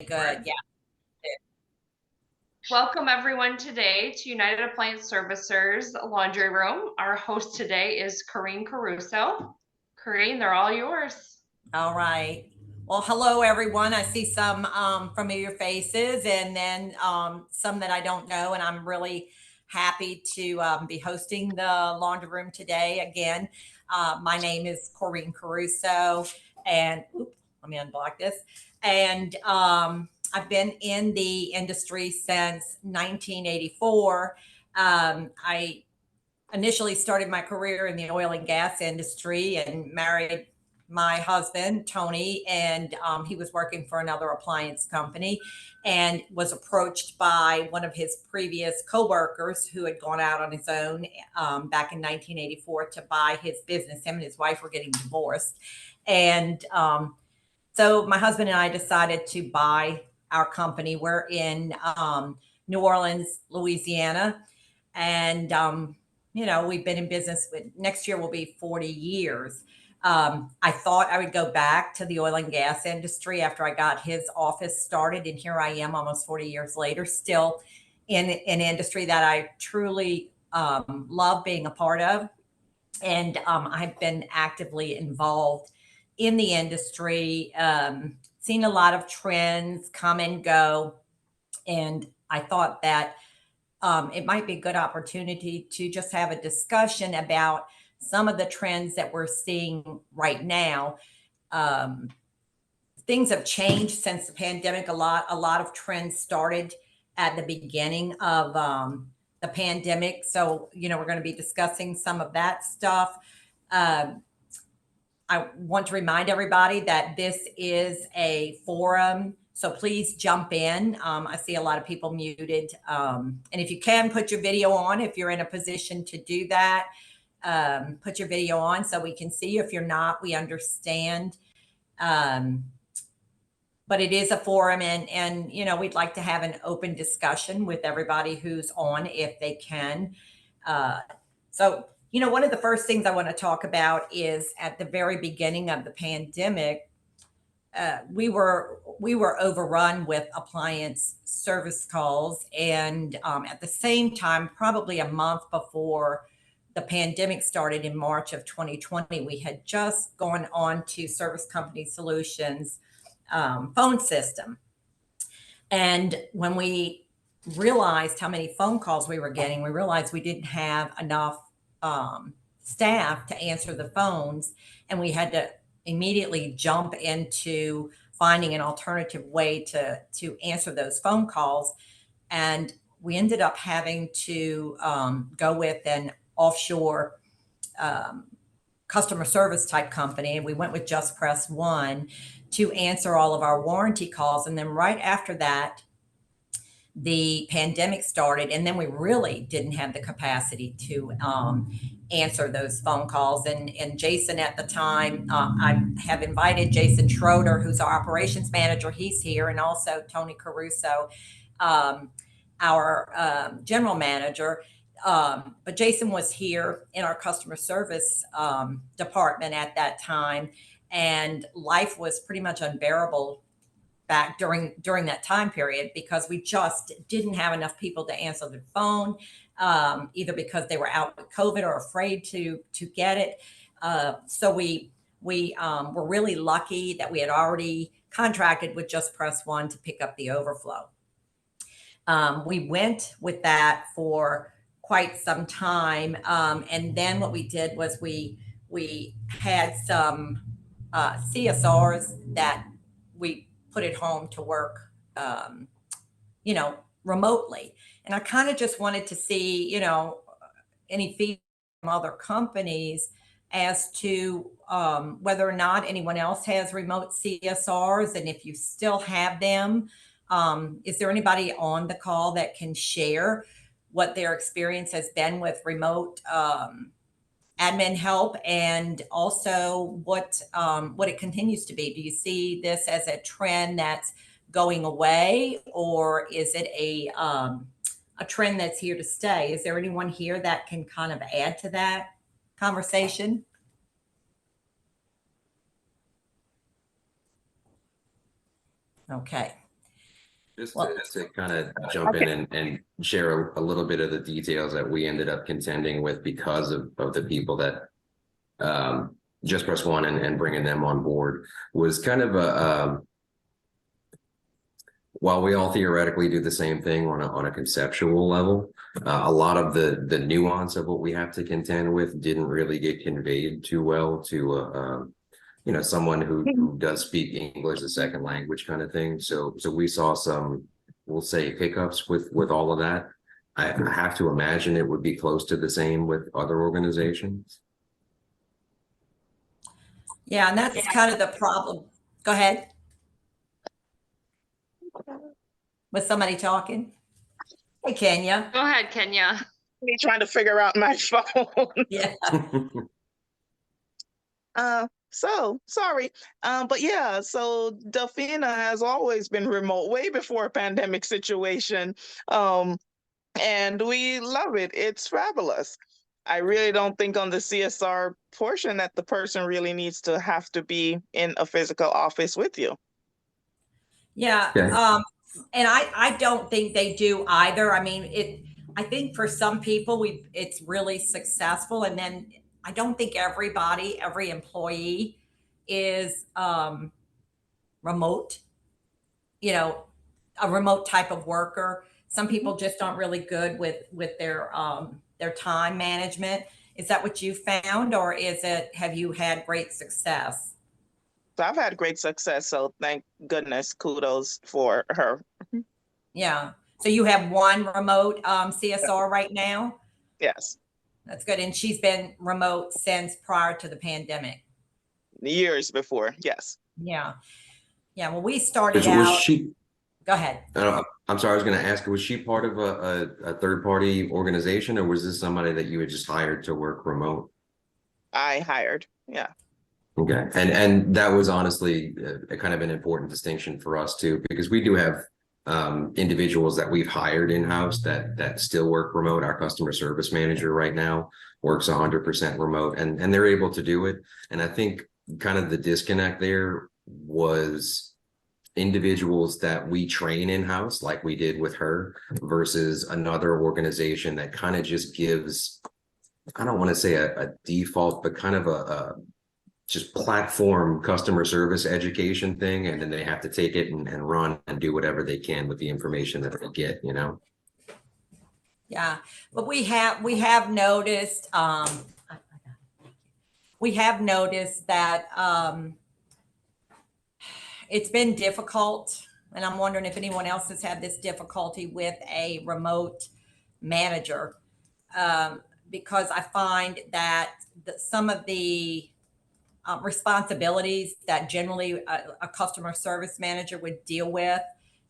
Good. Yeah. Welcome everyone today to United Appliance Servicers Laundry Room. Our host today is Corrine Caruso. Corrine, they're all yours. All right. Well, hello everyone. I see some familiar faces and then some that I don't know, and I'm really happy to be hosting the laundry room today again. My name is Corrine Caruso, and let me unblock this. And I've been in the industry since 1984. I initially started my career in the oil and gas industry and married my husband, Tony, and he was working for another appliance company and was approached by one of his previous coworkers who had gone out on his own back in 1984 to buy his business. Him and his wife were getting divorced. And so my husband and I decided to buy our company. We're in New Orleans, Louisiana. And we've been in business next year will be 40 years. I thought I would go back to the oil and gas industry after I got his office started. And here I am almost 40 years later, still in an industry that I truly love being a part of. And I've been actively involved in the industry, seen a lot of trends come and go. And I thought that it might be a good opportunity to just have a discussion about some of the trends that we're seeing right now. Things have changed since the pandemic. A lot of trends started at the beginning of the pandemic. So, we're going to be discussing some of that stuff. I want to remind everybody that this is a forum, so please jump in. I see a lot of people muted. And if you can, put your video on if you're in a position to do that. Put your video on so we can see you. If you're not, we understand. But it is a forum, and we'd like to have an open discussion with everybody who's on if they can. So one of the first things I want to talk about is at the very beginning of the pandemic, we were overrun with appliance service calls, and at the same time, probably a month before the pandemic started in March of 2020, we had just gone on to Service Company Solutions phone system. And when we realized how many phone calls we were getting, we realized we didn't have enough staff to answer the phones, and we had to immediately jump into finding an alternative way to answer those phone calls. And we ended up having to go with an offshore customer service type company, and we went with Just Press One to answer all of our warranty calls. And then right after that, the pandemic started, and then we really didn't have the capacity to answer those phone calls. And Jason at the time, I have invited Jason Schroeder, who's our operations manager. He's here, and also Tony Caruso, our general manager. But Jason was here in our customer service department at that time, and life was pretty much unbearable back during that time period because we just didn't have enough people to answer the phone, either because they were out with COVID or afraid to get it. So we were really lucky that we had already contracted with Just Press One to pick up the overflow. We went with that for quite some time, and then what we did was we had some CSRs that we put at home to work, remotely. And I kind of just wanted to see, any feedback from other companies as to whether or not anyone else has remote CSRs, and if you still have them. Is there anybody on the call that can share what their experience has been with remote admin help, and also what it continues to be? Do you see this as a trend that's going away, or is it a trend that's here to stay? Is there anyone here that can kind of add to that conversation? Okay. Just Well, to kind of jump in and share a little bit of the details that we ended up contending with because of the people that just press one and bringing them on board was kind of while we all theoretically do the same thing on a conceptual level, a lot of the nuance of what we have to contend with didn't really get conveyed too well to someone who does speak English as a second language kind of thing. So we saw some, we'll say, hiccups with all of that. I have to imagine it would be close to the same with other organizations. yeah, and that's kind of the problem. Go ahead. Was somebody talking? Hey, Kenya. Go ahead, Kenya. Me trying to figure out my phone. Yeah. So sorry. But yeah, so Delphina has always been remote way before a pandemic situation. And we love it. It's fabulous. I really don't think on the CSR portion that the person really needs to have to be in a physical office with you. Yeah. Okay. And I don't think they do either. I mean, I think for some people it's really successful. And then I don't think every employee is remote, a remote type of worker. Some people just aren't really good with their time management. Is that what you found, or have you had great success? So I've had great success. So thank goodness, kudos for her. Yeah. So you have one remote CSR right now? Yes. That's good. And she's been remote since prior to the pandemic. Years before. Yes. Yeah. Yeah. Well, we started Was out. she? Go ahead. I'm sorry. I was going to ask. Was she part of a third party organization, or was this somebody that you had just hired to work remote? I hired. Yeah. Okay, and that was honestly a kind of an important distinction for us too, because we do have individuals that we've hired in-house that still work remote. Our customer service manager right now works 100% remote, and they're able to do it. And I think kind of the disconnect there was individuals that we train in-house, like we did with her, versus another organization that kind of just gives, I don't want to say a default, but kind of a just platform customer service education thing, and then they have to take it and run and do whatever they can with the information that they get, Yeah. But we have noticed that it's been difficult, and I'm wondering if anyone else has had this difficulty with a remote manager, because I find that some of the responsibilities that generally a customer service manager would deal with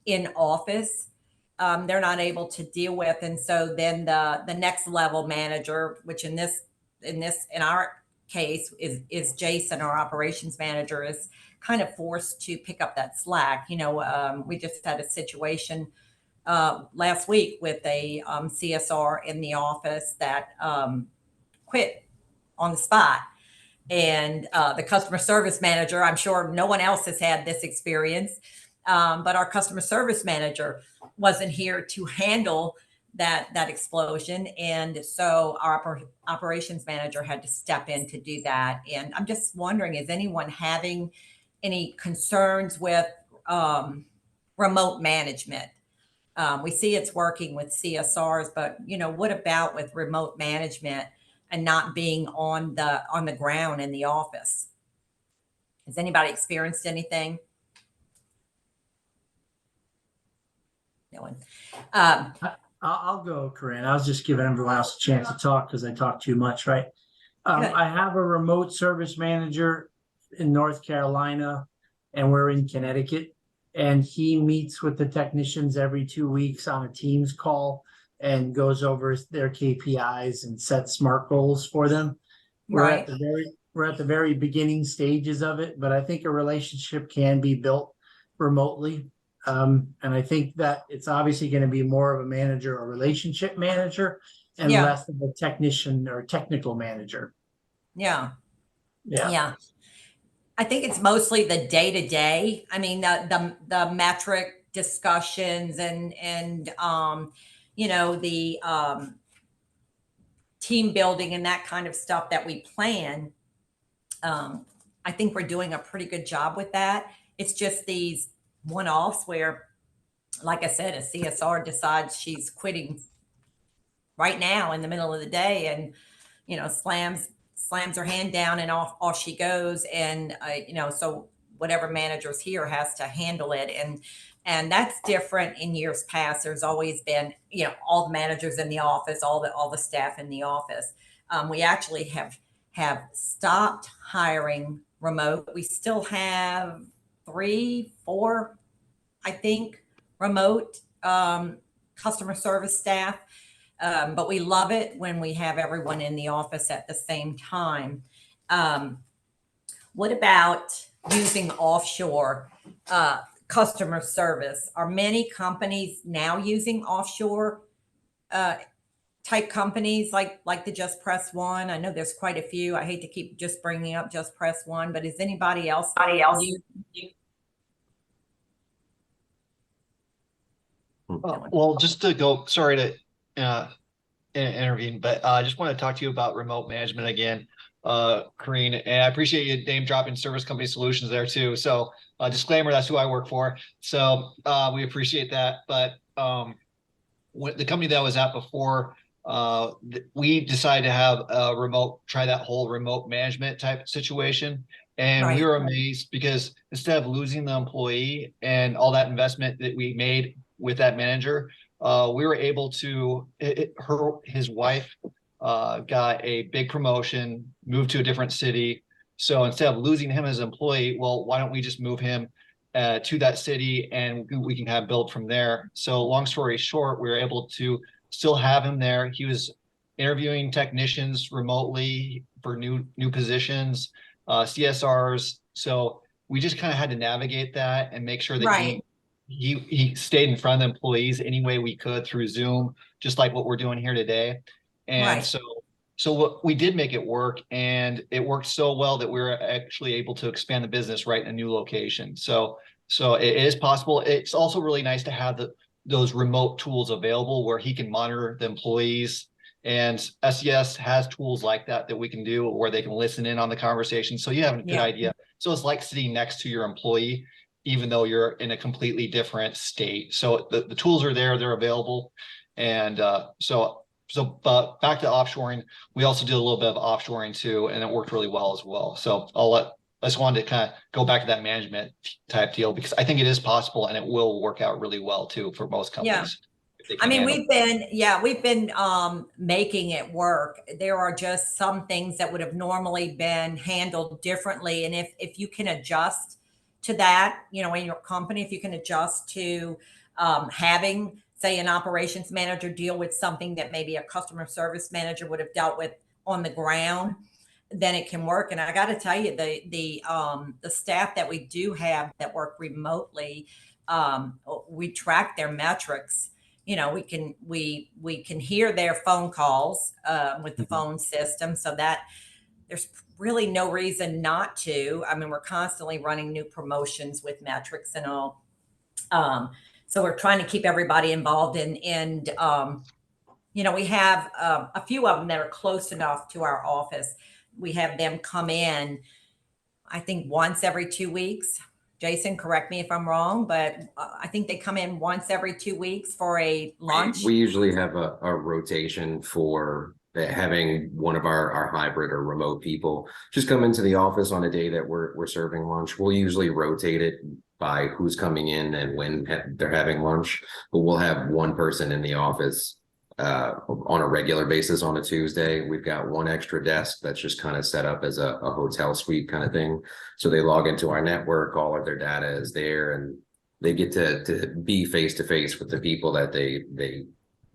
in office, they're not able to deal with. And so then the next level manager, which in our case is Jason, our operations manager, is kind of forced to pick up that slack. We just had a situation last week with a CSR in the office that quit on the spot. And the customer service manager, I'm sure no one else has had this experience, but our customer service manager wasn't here to handle that explosion. And so our operations manager had to step in to do that. And I'm just wondering, is anyone having any concerns with remote management? We see it's working with CSRs, but what about with remote management and not being on the ground in the office? Has anybody experienced anything? No one. I'll go, Corinne. I was just giving everyone else a chance to talk because I talk too much, right? I have a remote service manager in North Carolina, and we're in Connecticut, and he meets with the technicians every 2 weeks on a Teams call and goes over their KPIs and sets SMART goals for them. We're at the very beginning stages of it, but I think a relationship can be built remotely. And I think that it's obviously going to be more of a manager, a relationship manager, and less of a technician or technical manager. Yeah. I think it's mostly the day to day. I mean, the metric discussions and you know, the team building and that kind of stuff that we plan, I think we're doing a pretty good job with that. It's just these one-offs where, like I said, a CSR decides she's quitting right now in the middle of the day, and you know, slams her hand down, and off she goes. And you know, so whatever manager's here has to handle it, and that's different in years past. There's always been, you know, all the managers in the office, all the staff in the office. We actually have stopped hiring remote. We still have 3, 4, I think, remote customer service staff. But we love it when we have everyone in the office at the same time. What about using offshore customer service? Are many companies now using offshore type companies like the Just Press One? I know there's quite a few. I hate to keep just bringing up Just Press One, but is anybody else? Well, just to go, sorry to intervene, but I just want to talk to you about remote management again, Corrine, and I appreciate you name dropping Service Company Solutions there too. So disclaimer, that's who I work for. So we appreciate that. But the company that I was at before, we decided to have a try that whole remote management type situation. And Right. we were amazed because instead of losing the employee and all that investment that we made with that manager, we were able to, his wife got a big promotion, moved to a different city. So instead of losing him as an employee, well, why don't we just move him to that city and we can have build from there. So long story short, we were able to still have him there. He was interviewing technicians remotely for new positions, CSRs. So we just kind of had to navigate that and make sure that Right. he stayed in front of the employees any way we could through Zoom, just like what we're doing here today. And Right. so what we did make it work, and it worked so well that we were actually able to expand the business right in a new location. So it is possible. It's also really nice to have those remote tools available where he can monitor the employees. And SES has tools like that we can do where they can listen in on the conversation. So you have a good Yeah. idea. So it's like sitting next to your employee, even though you're in a completely different state. So the tools are there, they're available. And but back to offshoring, we also did a little bit of offshoring too, and it worked really well as well. So I just wanted to kind of go back to that management type deal because I think it is possible and it will work out really well too for most companies. Yeah. I mean, we've been making it work. There are just some things that would have normally been handled differently. And if you can adjust to that, you know, in your company, if you can adjust to having, say, an operations manager deal with something that maybe a customer service manager would have dealt with on the ground, then it can work. And I got to tell you, the staff that we do have that work remotely, we track their metrics. You know, we can hear their phone calls with the phone system, so that there's really no reason not to. I mean, we're constantly running new promotions with metrics and all. So we're trying to keep everybody involved and you know, we have a few of them that are close enough to our office. We have them come in, I think once every 2 weeks. Jason, correct me if I'm wrong, but I think they come in once every 2 weeks for a lunch. We usually have a rotation for having one of our hybrid or remote people just come into the office on a day that we're serving lunch. We'll usually rotate it by who's coming in and when they're having lunch, but we'll have one person in the office on a regular basis on a Tuesday. We've got one extra desk that's just kind of set up as a hotel suite kind of thing. So they log into our network, all of their data is there, and they get to be face to face with the people that they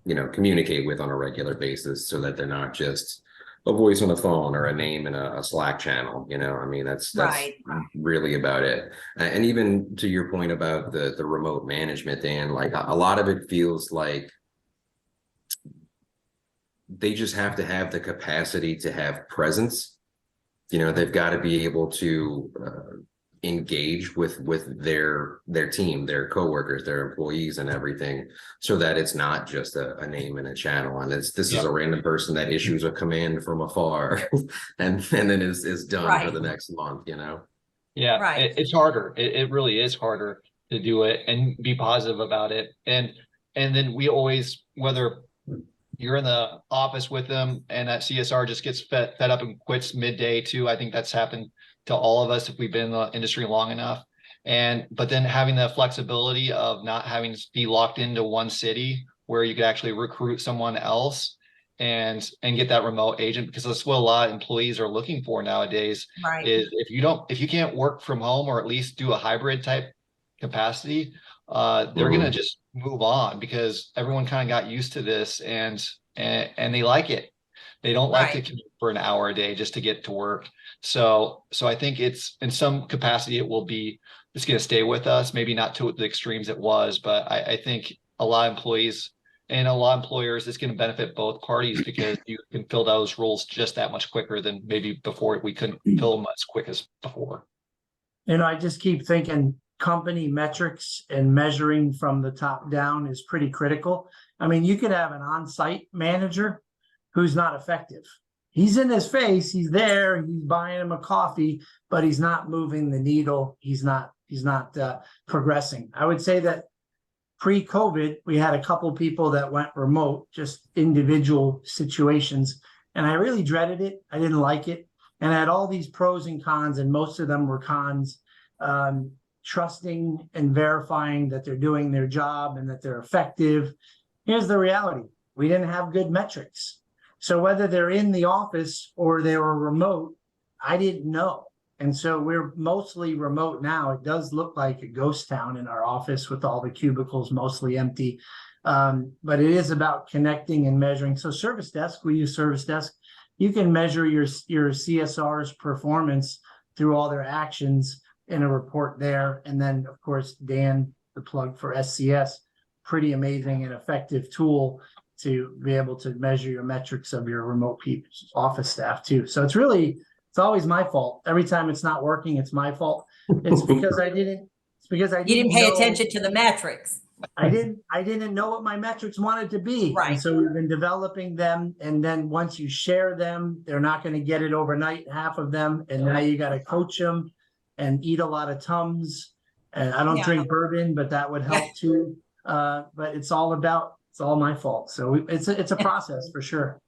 you know communicate with on a regular basis, so that they're not just a voice on the phone or a name in a Slack channel. You know, I mean, that's Right. really about it. And even to your point about the remote management, Dan, like a lot of it feels like they just have to have the capacity to have presence. You know, they've got to be able to engaged with their team, their coworkers, their employees, and everything, so that it's not just a name and a channel, and this is a random person that issues a command from afar, and then is done for the next month, you know. Yeah, Right. it's harder. It really is harder to do it and be positive about it. And then we always, whether you're in the office with them and that CSR just gets fed up and quits midday too. I think that's happened to all of us if we've been in the industry long enough. But then having the flexibility of not having to be locked into one city where you could actually recruit someone else and get that remote agent, because that's what a lot of employees are looking for nowadays. Right. Is if you can't work from home or at least do a hybrid type capacity, they're gonna just move on, because everyone kind of got used to this and they like it. They don't like to commute for an hour a day just to get to work. So I think it's in some capacity it's going to stay with us, maybe not to the extremes it was, but I think a lot of employees and a lot of employers, it's going to benefit both parties, because you can fill those roles just that much quicker than maybe before. We couldn't fill them as quick as before. I just keep thinking company metrics and measuring from the top down is pretty critical. I mean, you could have an on-site manager who's not effective. He's in his face, he's there, he's buying him a coffee, but he's not moving the needle. He's not progressing. I would say that pre-COVID, we had a couple people that went remote, just individual situations, and I really dreaded it. I didn't like it, and I had all these pros and cons, and most of them were cons. Trusting and verifying that they're doing their job and that they're effective. Here's the reality: we didn't have good metrics. So whether they're in the office or they were remote, I didn't know. And so we're mostly remote now. It does look like a ghost town in our office with all the cubicles mostly empty. But it is about connecting and measuring. So Service Desk, we use Service Desk. You can measure your CSR's performance through all their actions in a report there. And then, of course, Dan, the plug for SCS, pretty amazing and effective tool to be able to measure your metrics of your remote office staff too. So it's always my fault. Every time it's not working, it's my fault. It's because I didn't pay attention to the metrics. I didn't know what my metrics wanted to be. Right. And so we've been developing them. And then once you share them, they're not going to get it overnight, half of them. And now you got to coach them and eat a lot of Tums. And I don't drink bourbon, but that would help too. But it's all my fault. So it's a process for sure.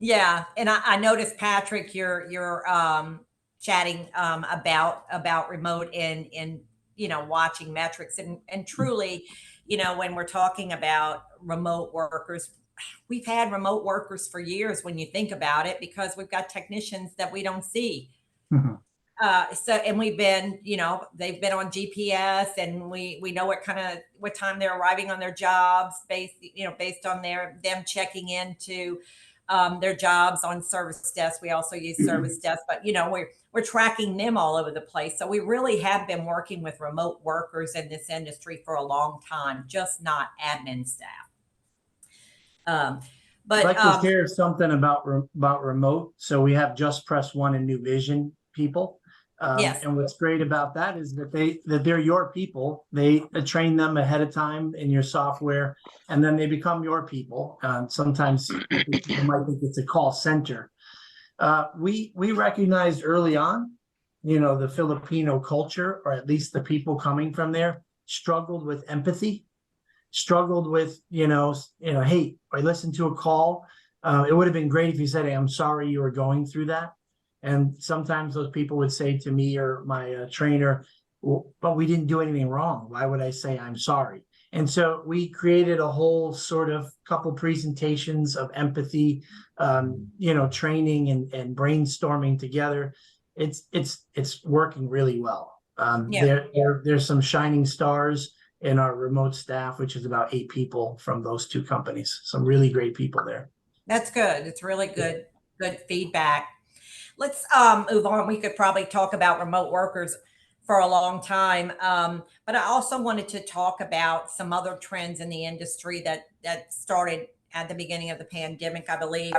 Yeah. And I noticed, Patrick, you're chatting about remote and watching metrics and truly, when we're talking about remote workers, we've had remote workers for years when you think about it, because we've got technicians that we don't see. Mm-hmm. And we've been, they've been on GPS, and we know what time they're arriving on their jobs based on them checking into their jobs on Service Desk. We also use Service Desk, but we're tracking them all over the place. So we really have been working with remote workers in this industry for a long time, just not admin staff. But I'd like to share something about remote. So we have Just Press One and New Vision people. Yes. And what's great about that is that they're your people. They train them ahead of time in your software, and then they become your people. Sometimes you might think it's a call center. We recognized early on, the Filipino culture, or at least the people coming from there, struggled with empathy, struggled with, hey, I listened to a call. It would have been great if you said, hey, I'm sorry you were going through that. And sometimes those people would say to me or my trainer, well, but we didn't do anything wrong. Why would I say I'm sorry? And so we created a whole sort of couple presentations of empathy, training and brainstorming together. It's working really well. There's some shining stars in our remote staff, which is about 8 people from those 2 companies. Some really great people there. That's good. It's really good feedback. Let's move on. We could probably talk about remote workers for a long time. But I also wanted to talk about some other trends in the industry that started at the beginning of the pandemic, I believe.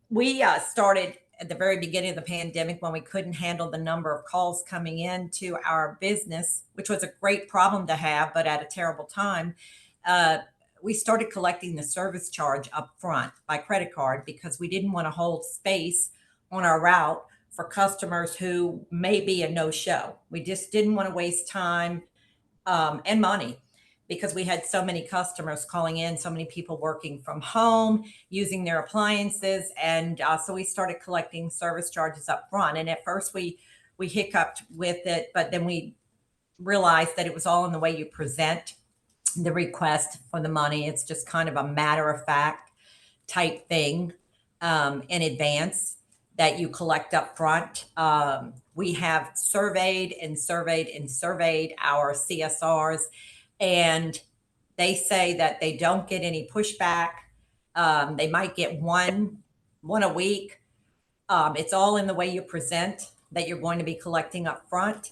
We started at the very beginning of the pandemic, when we couldn't handle the number of calls coming in to our business, which was a great problem to have, but at a terrible time, we started collecting the service charge up front by credit card because we didn't want to hold space on our route for customers who may be a no-show. We just didn't want to waste time and money because we had so many customers calling in, so many people working from home, using their appliances. And so we started collecting service charges up front. And at first we hiccuped with it, but then we realized that it was all in the way you present the request for the money. It's just kind of a matter of fact type thing in advance that you collect up front. We have surveyed our CSRs, and they say that they don't get any pushback. They might get one a week. It's all in the way you present that you're going to be collecting up front.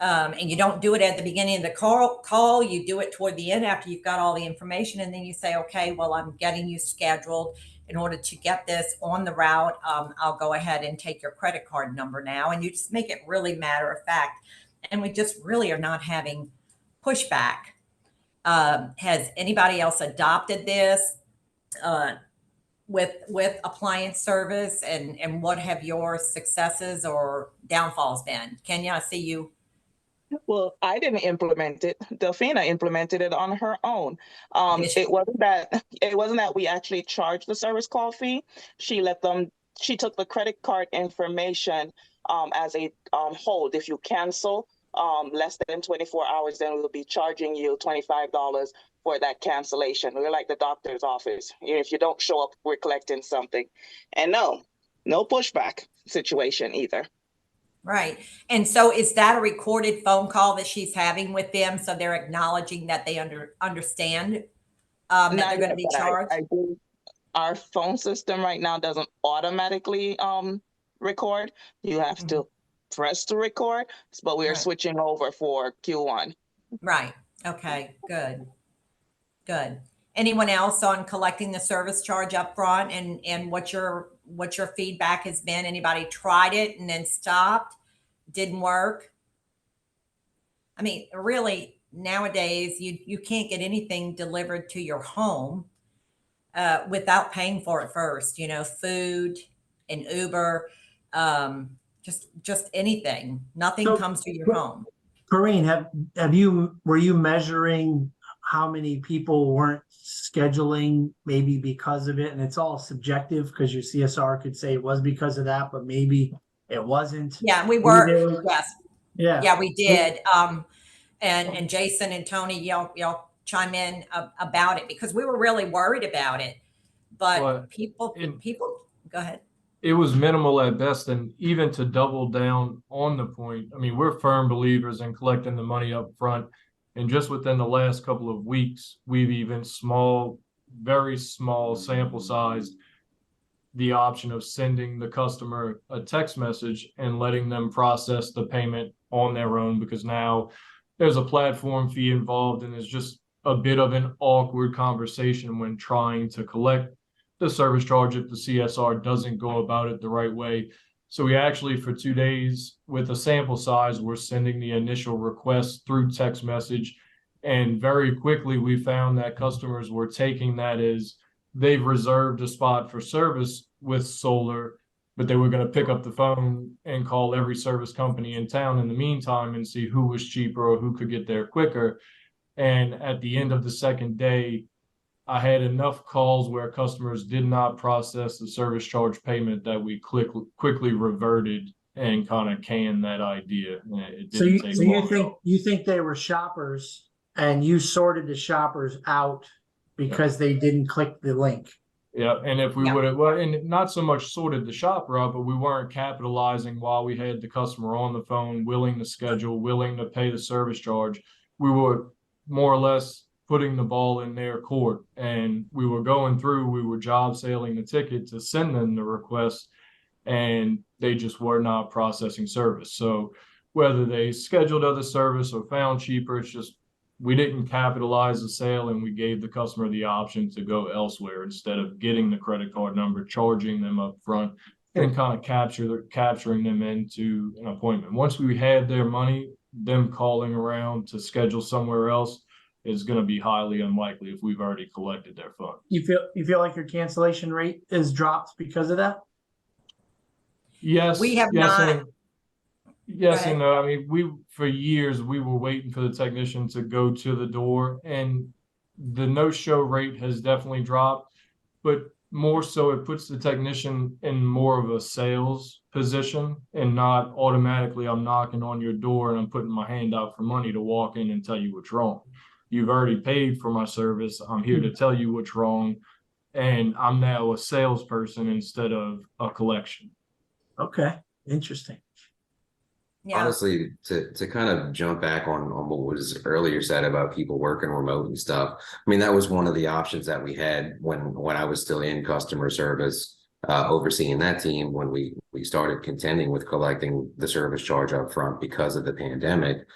And you don't do it at the beginning of the call. You do it toward the end after you've got all the information. And then you say, okay, well, I'm getting you scheduled. In order to get this on the route, I'll go ahead and take your credit card number now. And you just make it really matter of fact. And we just really are not having pushback. Has anybody else adopted this with appliance service? And what have your successes or downfalls been? Kenya, I see you. Well, I didn't implement it. Delphina implemented it on her own. Yes. It wasn't that we actually charged the service call fee. She took the credit card information as a hold. If you cancel less than 24 hours, then we'll be charging you $25 for that cancellation. We're like the doctor's office. If you don't show up, we're collecting something. And no pushback situation either. Right. And so is that a recorded phone call that she's having with them? So they're acknowledging that they understand that they're going to be charged? Our phone system right now doesn't automatically record. You have to press to record, but we are switching over for Q1. Right. Okay, good. Good. Anyone else on collecting the service charge up front and what your feedback has been? Anybody tried it and then stopped? Didn't work? I mean, really, nowadays you can't get anything delivered to your home without paying for it first. Food and Uber, just anything. Nothing comes to your home. Corrine, were you measuring how many people weren't scheduling maybe because of it? And it's all subjective because your CSR could say it was because of that, but maybe it wasn't. Yeah, we were. Yes. Yeah, we did. And Jason and Tony, y'all chime in about it because we were really worried about it. But people, go ahead. It was minimal at best. And even to double down on the point, I mean, we're firm believers in collecting the money up front. And just within the last couple of weeks, we've even very small sample sized the option of sending the customer a text message and letting them process the payment on their own, because now there's a platform fee involved and it's just a bit of an awkward conversation when trying to collect the service charge if the CSR doesn't go about it the right way. So we actually, for 2 days with a sample size, we're sending the initial request through text message. And very quickly, we found that customers were taking that as they've reserved a spot for service with solar, but they were going to pick up the phone and call every service company in town in the meantime and see who was cheaper or who could get there quicker. And at the end of the second day, I had enough calls where customers did not process the service charge payment that we quickly reverted and kind of canned that idea. You think they were shoppers and you sorted the shoppers out because they didn't click the link? Yeah, and if we would have, well, and not so much sorted the shopper out, but we weren't capitalizing while we had the customer on the phone, willing to schedule, willing to pay the service charge. We were more or less putting the ball in their court, and we were job sailing the ticket to send them the request, and they just were not processing service. So whether they scheduled other service or found cheaper, it's just we didn't capitalize the sale, and we gave the customer the option to go elsewhere instead of getting the credit card number, charging them up front, and kind of capturing them into an appointment. Once we had their money, them calling around to schedule somewhere else is going to be highly unlikely if we've already collected their funds. You feel like your cancellation rate is dropped because of that? Yes, We have yes, not. and yes Go and no. I mean, for years we were waiting for the technician to go to the door, and the no-show rate has definitely dropped, but more so it puts the technician in more of a sales position and not automatically I'm knocking on your door and I'm putting my hand out for money to walk in and tell you what's wrong. You've already paid for my service. I'm here to tell you what's wrong. And I'm now a salesperson instead of a collection. Okay, interesting. Yeah. Honestly, to kind of jump back on what was earlier said about people working remote and stuff. I mean, that was one of the options that we had when I was still in customer service, overseeing that team when we started contending with collecting the service charge up front because of the pandemic.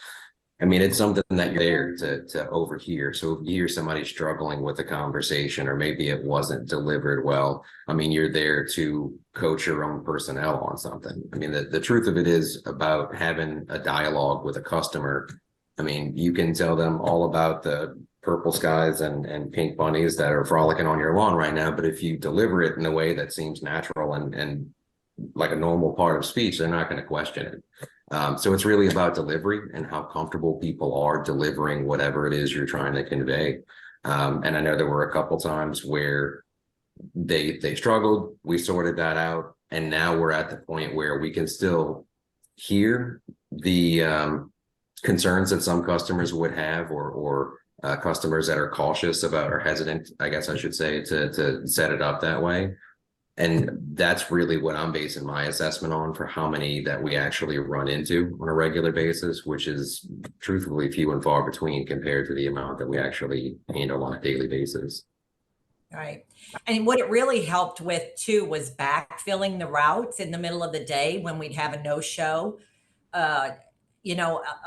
I mean, it's something that you're there to overhear. So if you hear somebody struggling with a conversation, or maybe it wasn't delivered well, I mean, you're there to coach your own personnel on something. I mean, the truth of it is about having a dialogue with a customer. I mean, you can tell them all about the purple skies and pink bunnies that are frolicking on your lawn right now, but if you deliver it in a way that seems natural and like a normal part of speech, they're not going to question it. So it's really about delivery and how comfortable people are delivering whatever it is you're trying to convey. And I know there were a couple times where they struggled. We sorted that out, and now we're at the point where we can still hear the concerns that some customers would have, or customers that are cautious about or hesitant, I guess I should say, to set it up that way. And that's really what I'm basing my assessment on for how many that we actually run into on a regular basis, which is truthfully few and far between compared to the amount that we actually handle on a daily basis. Right. And what it really helped with too was backfilling the routes in the middle of the day when we'd have a no-show. A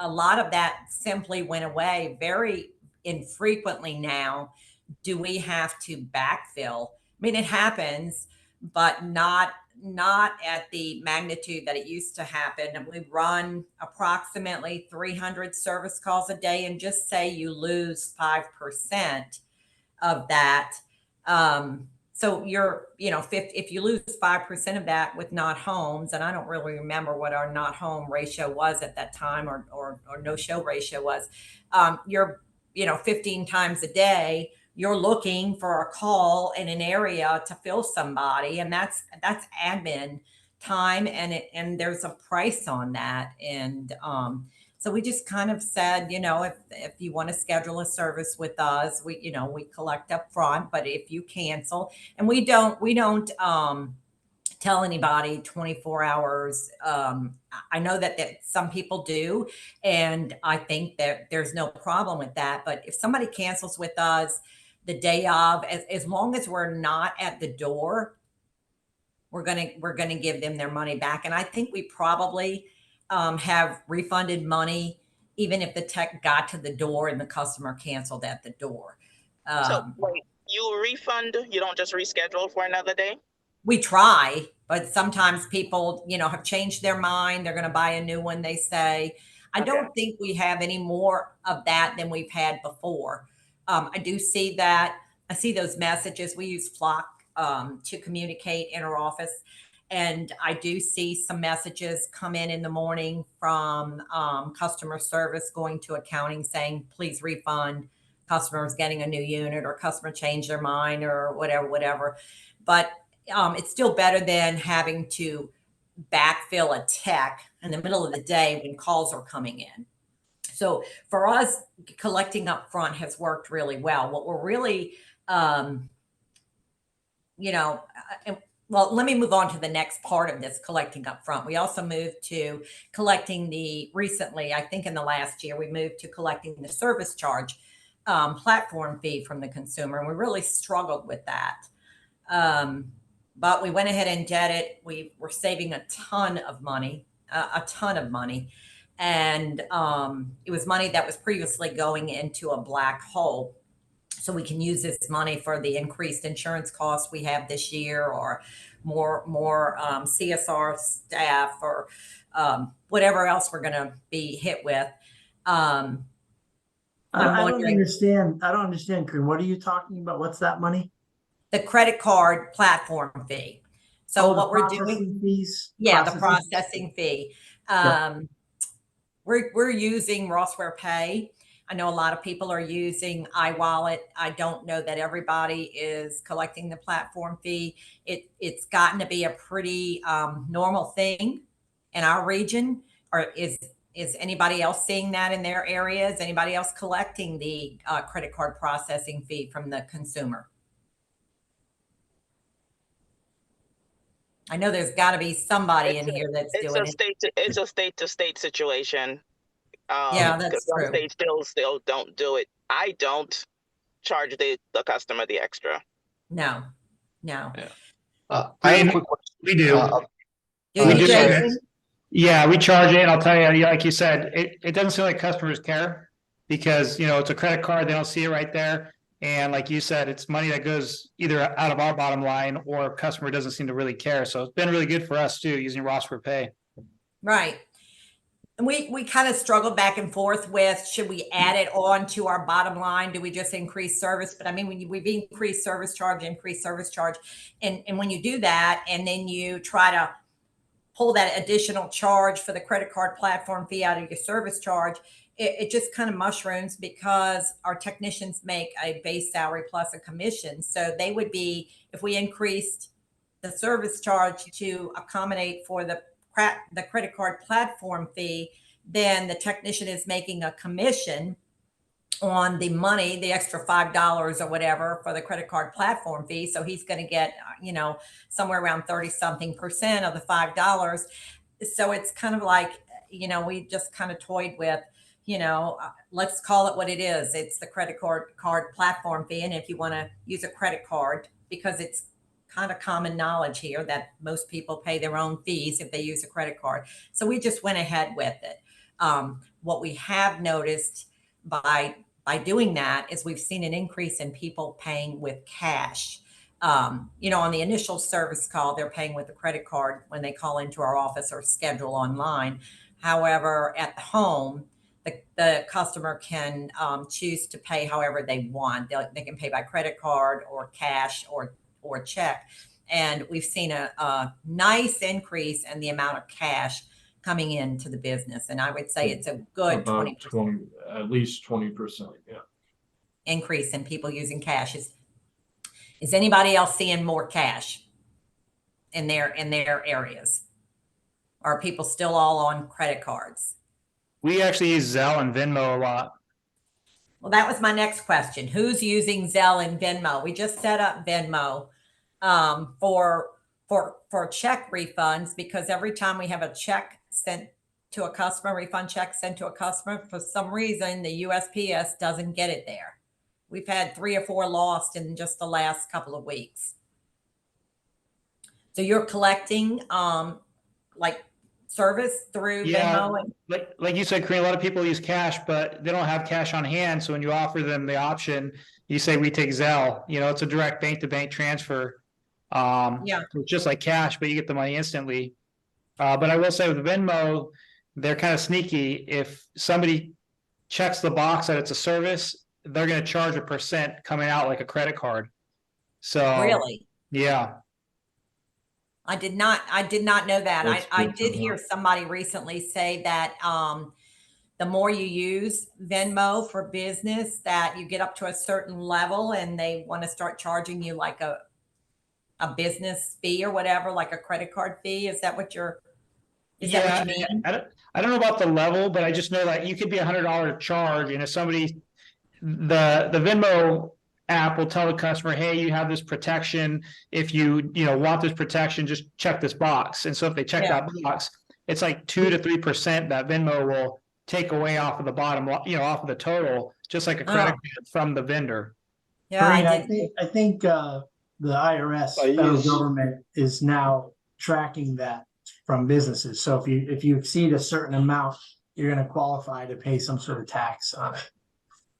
lot of that simply went away. Very infrequently now do we have to backfill. I mean, it happens, but not at the magnitude that it used to happen. And we run approximately 300 service calls a day, and just say you lose 5% of that. So you're, if you lose 5% of that with not homes, and I don't really remember what our not home ratio was at that time, or no show ratio was, you're, 15 times a day, you're looking for a call in an area to fill somebody, and that's admin time, and there's a price on that. And so we just kind of said, if you want to schedule a service with us, we collect up front, but if you cancel, and we don't tell anybody 24 hours. I know that some people do, and I think that there's no problem with that. But if somebody cancels with us the day of, as long as we're not at the door, we're gonna give them their money back. And I think we probably have refunded money even if the tech got to the door and the customer canceled at the door. So wait, you refund, you don't just reschedule for another day? We try, but sometimes people, have changed their mind. They're going to buy a new one, they say. I don't think we have any more of that than we've had before. I do see that. I see those messages. We use Flock to communicate in our office. And I do see some messages come in the morning from customer service going to accounting saying, please refund. Customer's getting a new unit, or customer changed their mind, or whatever. But it's still better than having to backfill a tech in the middle of the day when calls are coming in. So for us, collecting up front has worked really well. What we're really, well, let me move on to the next part of this, collecting up front. We also moved to collecting recently, I think in the last year, we moved to collecting the service charge platform fee from the consumer. And we really struggled with that. But we went ahead and did it. We were saving a ton of money. And it was money that was previously going into a black hole. so we can use this money for the increased insurance costs we have this year, or more CSR staff, or whatever else we're going to be hit with. I'm I don't wondering, understand. I don't understand, Corinne. What are you talking about? What's that money? the credit card platform fee. So Oh, the what we're processing doing, fees? yeah, the processing fee. Yeah. We're using Rossware Pay. I know a lot of people are using iWallet. I don't know that everybody is collecting the platform fee. It's gotten to be a pretty normal thing in our region. Or is anybody else seeing that in their area? Is anybody else collecting the credit card processing fee from the consumer? I know there's got to be somebody in here that's doing it. It's a state to state situation. Yeah, that's some true. states still don't do it. I don't charge the customer the extra. No. I have a quick question. We do. Do We you, do. Jason? Yeah, we charge it. And I'll tell you, like you said, it doesn't seem like customers care because, it's a credit card. They don't see it right there. And like you said, it's money that goes either out of our bottom line or customer doesn't seem to really care. So it's been really good for us too, using Rossware Pay. Right. And we kind of struggled back and forth with, should we add it on to our bottom line? Do we just increase service? But I mean, when we've increased service charge. And when you do that, and then you try to pull that additional charge for the credit card platform fee out of your service charge, it just kind of mushrooms, because our technicians make a base salary plus a commission. So they would be, if we increased the service charge to accommodate for the credit card platform fee, then the technician is making a commission on the money, the extra $5 or whatever for the credit card platform fee. So he's going to get, somewhere around 30-something% of the $5. So it's kind of like, we just kind of toyed with, let's call it what it is. It's the credit card platform fee. And if you want to use a credit card, because it's kind of common knowledge here that most people pay their own fees if they use a credit card. So we just went ahead with it. What we have noticed by doing that is we've seen an increase in people paying with cash. On the initial service call, they're paying with a credit card when they call into our office or schedule online. However, at the home, the customer can choose to pay however they want. They can pay by credit card or cash or check. And we've seen a nice increase in the amount of cash coming into the business. And I would say it's a good 20%. At least 20%. Yeah. Increase in people using cash. Is anybody else seeing more cash in their areas? Are people still all on credit cards? We actually use Zelle and Venmo a lot. Well, that was my next question. Who's using Zelle and Venmo? We just set up Venmo for check refunds, because every time we have a check sent to a customer, refund check sent to a customer, for some reason the USPS doesn't get it there. We've had 3 or 4 lost in just the last couple of weeks. So you're collecting like service through Venmo? And like you said, Corrine, a lot of people use cash, but they don't have cash on hand. So when you offer them the option, you say, we take Zelle, it's a direct bank to bank transfer. It's just like cash, but you get the money instantly. But I will say with Venmo, they're kind of sneaky. If somebody checks the box that it's a service, they're going to charge 1% coming out like a credit card. So really? Yeah. I did not know that. I did hear know. somebody recently say that the more you use Venmo for business, that you get up to a certain level and they want to start charging you like a business fee or whatever, like a credit card fee. Is that what you mean? I don't know about the level, but I just know that you could be $100 charge, and if somebody, the Venmo app will tell the customer, hey, you have this protection. If you want this protection, just check this box. And so if they check that box, it's like 2 to 3% that Venmo will take away off of the bottom, off of the total, just like a credit card from the vendor. Yeah, Corrine, I think the IRS, federal government, is now tracking that from businesses. So if you exceed a certain amount, you're going to qualify to pay some sort of tax on it.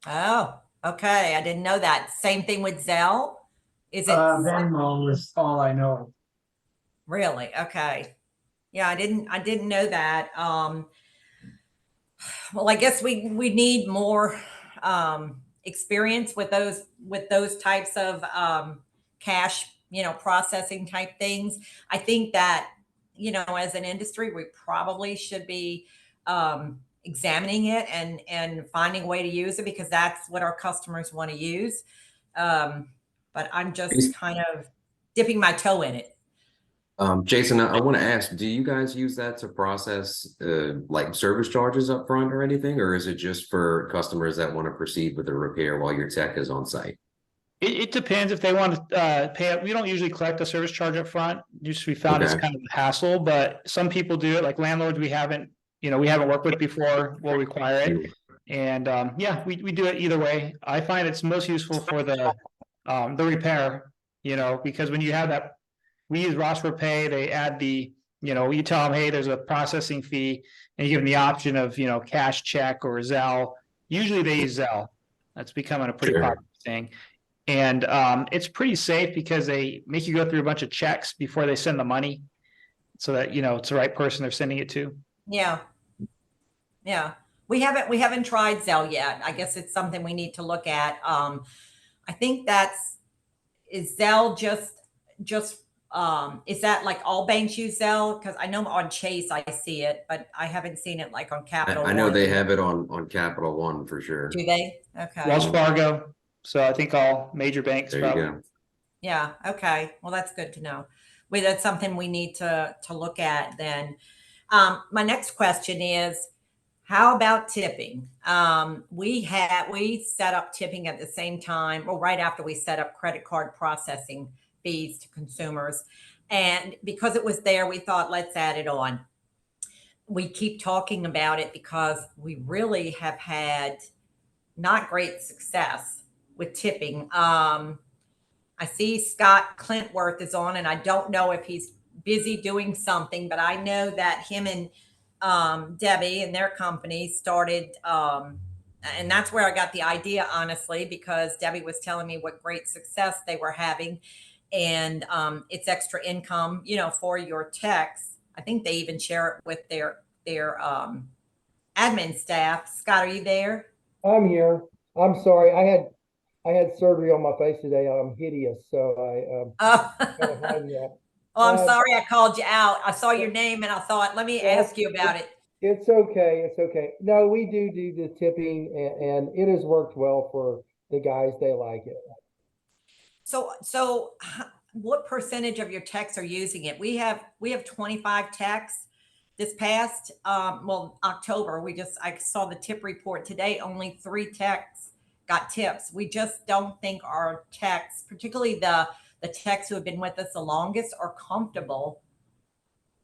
Oh, Okay, I didn't know that. Same thing with Zelle? Is it Venmo is all I know. really? Okay. Yeah, I didn't know that. Well, I guess we need more experience with those types of cash, processing type things. I think that, as an industry, we probably should be examining it and finding a way to use it because that's what our customers want to use. But I'm just kind of dipping my toe in it. Jason, I want to ask, do you guys use that to process like service charges up front or anything, or is it just for customers that want to proceed with the repair while your tech is on site? It depends if they want to pay it. We don't usually collect the service charge up front. Just we found it's Okay. kind of a hassle, but some people do it. Like landlords, we haven't worked with before. We'll require it, and yeah, we do it either way. I find it's most useful for the repair. Because when you have that, we use Rossware Pay. They add the you tell them, hey, there's a processing fee, and you give them the option of cash, check, or Zelle. Usually they use Zelle. That's becoming a pretty popular thing. And it's pretty safe because they make you go through a bunch of checks before they send the money so that it's the right person they're sending it to. Yeah. Yeah. We haven't tried Zelle yet. I guess it's something we need to look at. I think is Zelle just is that like all banks use Zelle? Because I know on Chase I see it, but I haven't seen it like on Capital I know One. they have it on Capital One for sure. Do they? Okay. Wells Fargo. So I think all major banks. There you probably. go. Yeah. Okay. Well, that's good to know. That's something we need to look at then. My next question is, how about tipping? We set up tipping at the same time, or right after we set up credit card processing fees to consumers. And because it was there, we thought, let's add it on. We keep talking about it because we really have had not great success with tipping. I see Scott Clintworth is on, and I don't know if he's busy doing something, but I know that him and Debbie and their company started, and that's where I got the idea, honestly, because Debbie was telling me what great success they were having, and it's extra income, for your techs. I think they even share it with their admin staff. Scott, are you there? I'm here. I'm sorry. I had surgery on my face today. I'm hideous, so kind of hiding that. Oh, I'm sorry I called you out. I saw your name and I thought, let me ask you about it. It's okay. It's okay. No, we do the tipping, and it has worked well for the guys. They like it. So what percentage of your techs are using it? We have 25 techs. This past October, I saw the tip report today. Only 3 techs got tips. We just don't think our techs, particularly the techs who have been with us the longest, are comfortable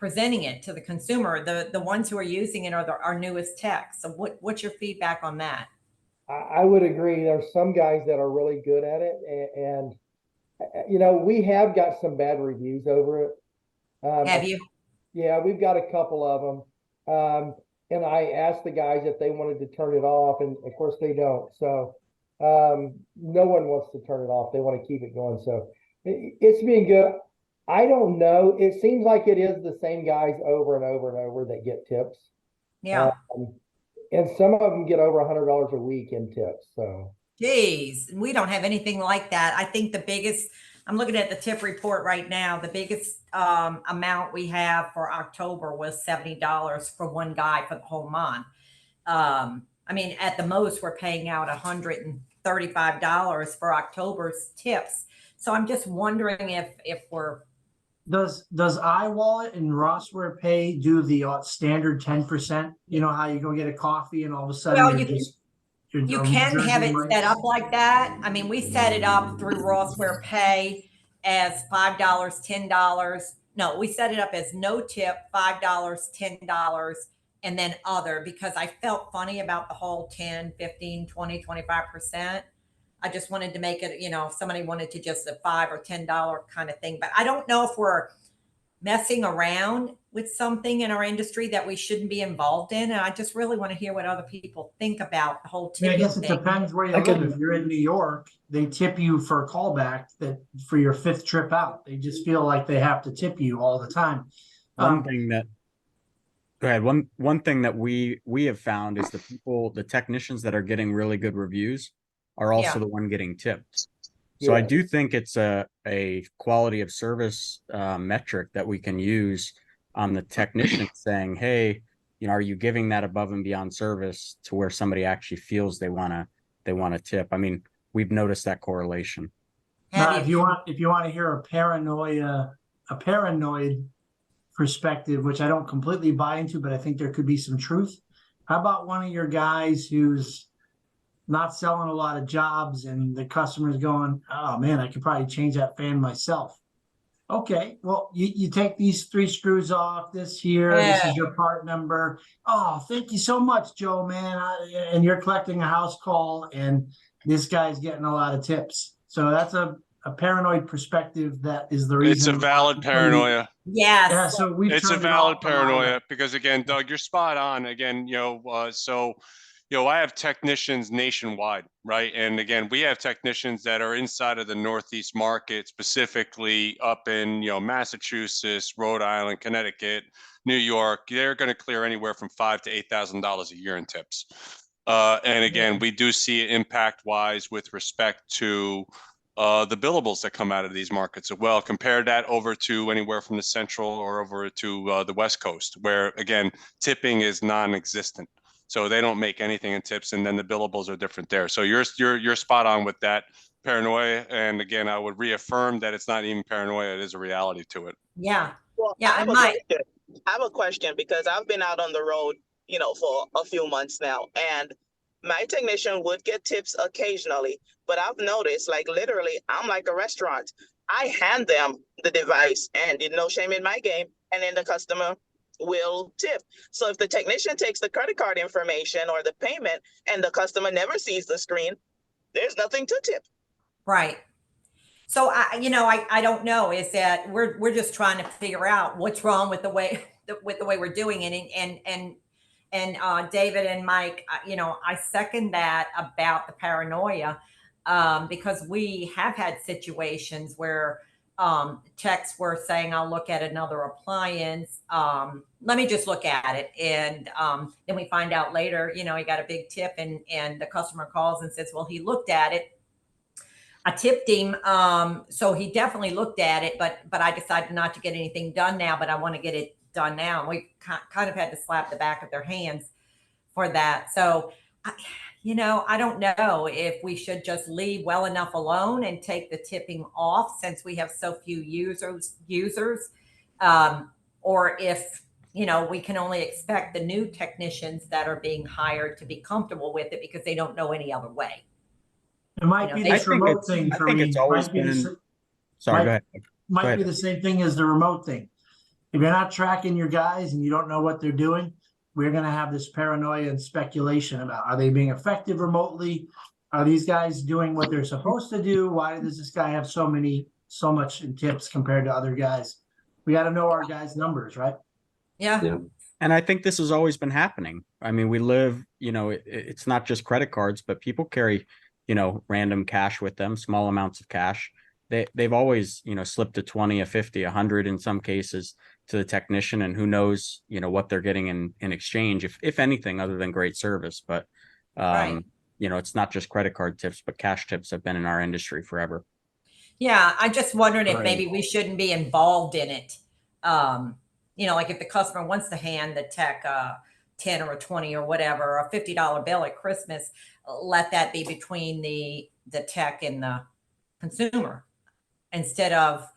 presenting it to the consumer. The ones who are using it are our newest techs. So what's your feedback on that? I would agree. There's some guys that are really good at it, and we have got some bad reviews over it. Have you? Yeah, we've got a couple of them. And I asked the guys if they wanted to turn it off, and of course they don't. So no one wants to turn it off. They want to keep it going. So it's been good. I don't know. It seems like it is the same guys over and over and over that get tips. Yeah. And some of them get over $100 a week in tips. So, geez, we don't have anything like that. I think the biggest, I'm looking at the tip report right now. The biggest amount we have for October was $70 for one guy for the whole month. I mean, at the most, we're paying out $135 for October's tips. So I'm just wondering if we're. Does iWallet and Rossware Pay do the standard 10%? You know how you go get a coffee and all of a sudden Well, you can have it set up like that. I mean, we set it up through Rossware Pay as $5, $10. No, we set it up as no tip, $5, $10, and then other, because I felt funny about the whole 10, 15, 20, 25%. I just wanted to make it, if somebody wanted to just a $5 or $10 kind of thing. But I don't know if we're messing around with something in our industry that we shouldn't be involved in. And I just really want to hear what other people think about the whole I mean, I tipping guess it thing. depends where you I live. can- If you're in New York, they tip you for a callback that for your 5th trip out. They just feel like they have to tip you all the time. One thing that go ahead. One thing that we have found is the technicians that are getting really good reviews are also Yeah. the one getting tipped. So I Yeah. do think it's a quality of service metric that we can use on the technician saying, hey, are you giving that above and beyond service to where somebody actually feels they want to tip? I mean, we've noticed that correlation. Now, Have if you want to hear a paranoid perspective, which I don't completely buy into, but I think there could be some truth. How about one of your guys who's not selling a lot of jobs and the customer's going, oh man, I could probably change that fan myself. Okay, well, you take these 3 screws off, this here, this is your part number. Oh, thank you so much, Joe, man. And you're collecting a house call and this guy's getting a lot of tips. So that's a paranoid perspective that is the reason. It's a valid paranoia. Yes. Yeah, so we It's a valid paranoia because again, Doug, you're spot on. Again, I have technicians nationwide, right? And again, we have technicians that are inside of the Northeast market, specifically up in, Massachusetts, Rhode Island, Connecticut, New York. They're going to clear anywhere from $5,000 to $8,000 a year in tips. And again, we do see it impact wise with respect to the billables that come out of these markets as well. Compare that over to anywhere from the central or over to the West Coast, where again, tipping is non-existent. So they don't make anything in tips, and then the billables are different there. So you're spot on with that paranoia. And again, I would reaffirm that it's not even paranoia; it is a reality to it. Yeah. Well, Yeah, I I have a question because I've been out on the road, for a few months now, and my technician would get tips occasionally, but I've noticed, like literally, I'm like a restaurant. I hand them the device, and no shame in my game, and then the customer will tip. So if the technician takes the credit card information or the payment and the customer never sees the screen, there's nothing to tip. Right. So I don't know. Is that we're just trying to figure out what's wrong with the way we're doing it, and David and Mike, I second that about the paranoia, because we have had situations where techs were saying, I'll look at another appliance. Let me just look at it. And then we find out later, he got a big tip and the customer calls and says, well, he looked at it. I tipped him. So he definitely looked at it, but I decided not to get anything done now, but I want to get it done now. And we kind of had to slap the back of their hands for that. So, I don't know if we should just leave well enough alone and take the tipping off since we have so few users, or if, we can only expect the new technicians that are being hired to be comfortable with it because they don't know any other way. It might be this remote thing. I think it's always been. Sorry, go ahead. Might be the same thing as the remote thing. If you're not tracking your guys and you don't know what they're doing, we're going to have this paranoia and speculation about, are they being effective remotely? Are these guys doing what they're supposed to do? Why does this guy have so much in tips compared to other guys? We got to know our guys' numbers, right? Yeah. And I think this has always been happening. I mean, we live, it's not just credit cards, but people carry, random cash with them, small amounts of cash. They've always, slipped a 20, a 50, 100 in some cases to the technician, and who knows, what they're getting in exchange, if anything, other than great service. But, Right. It's not just credit card tips, but cash tips have been in our industry forever. Yeah. I just wondered if maybe we shouldn't be involved in it. Like if the customer wants to hand the tech 10 or a 20 or whatever, a $50 bill at Christmas, let that be between the tech and the consumer instead of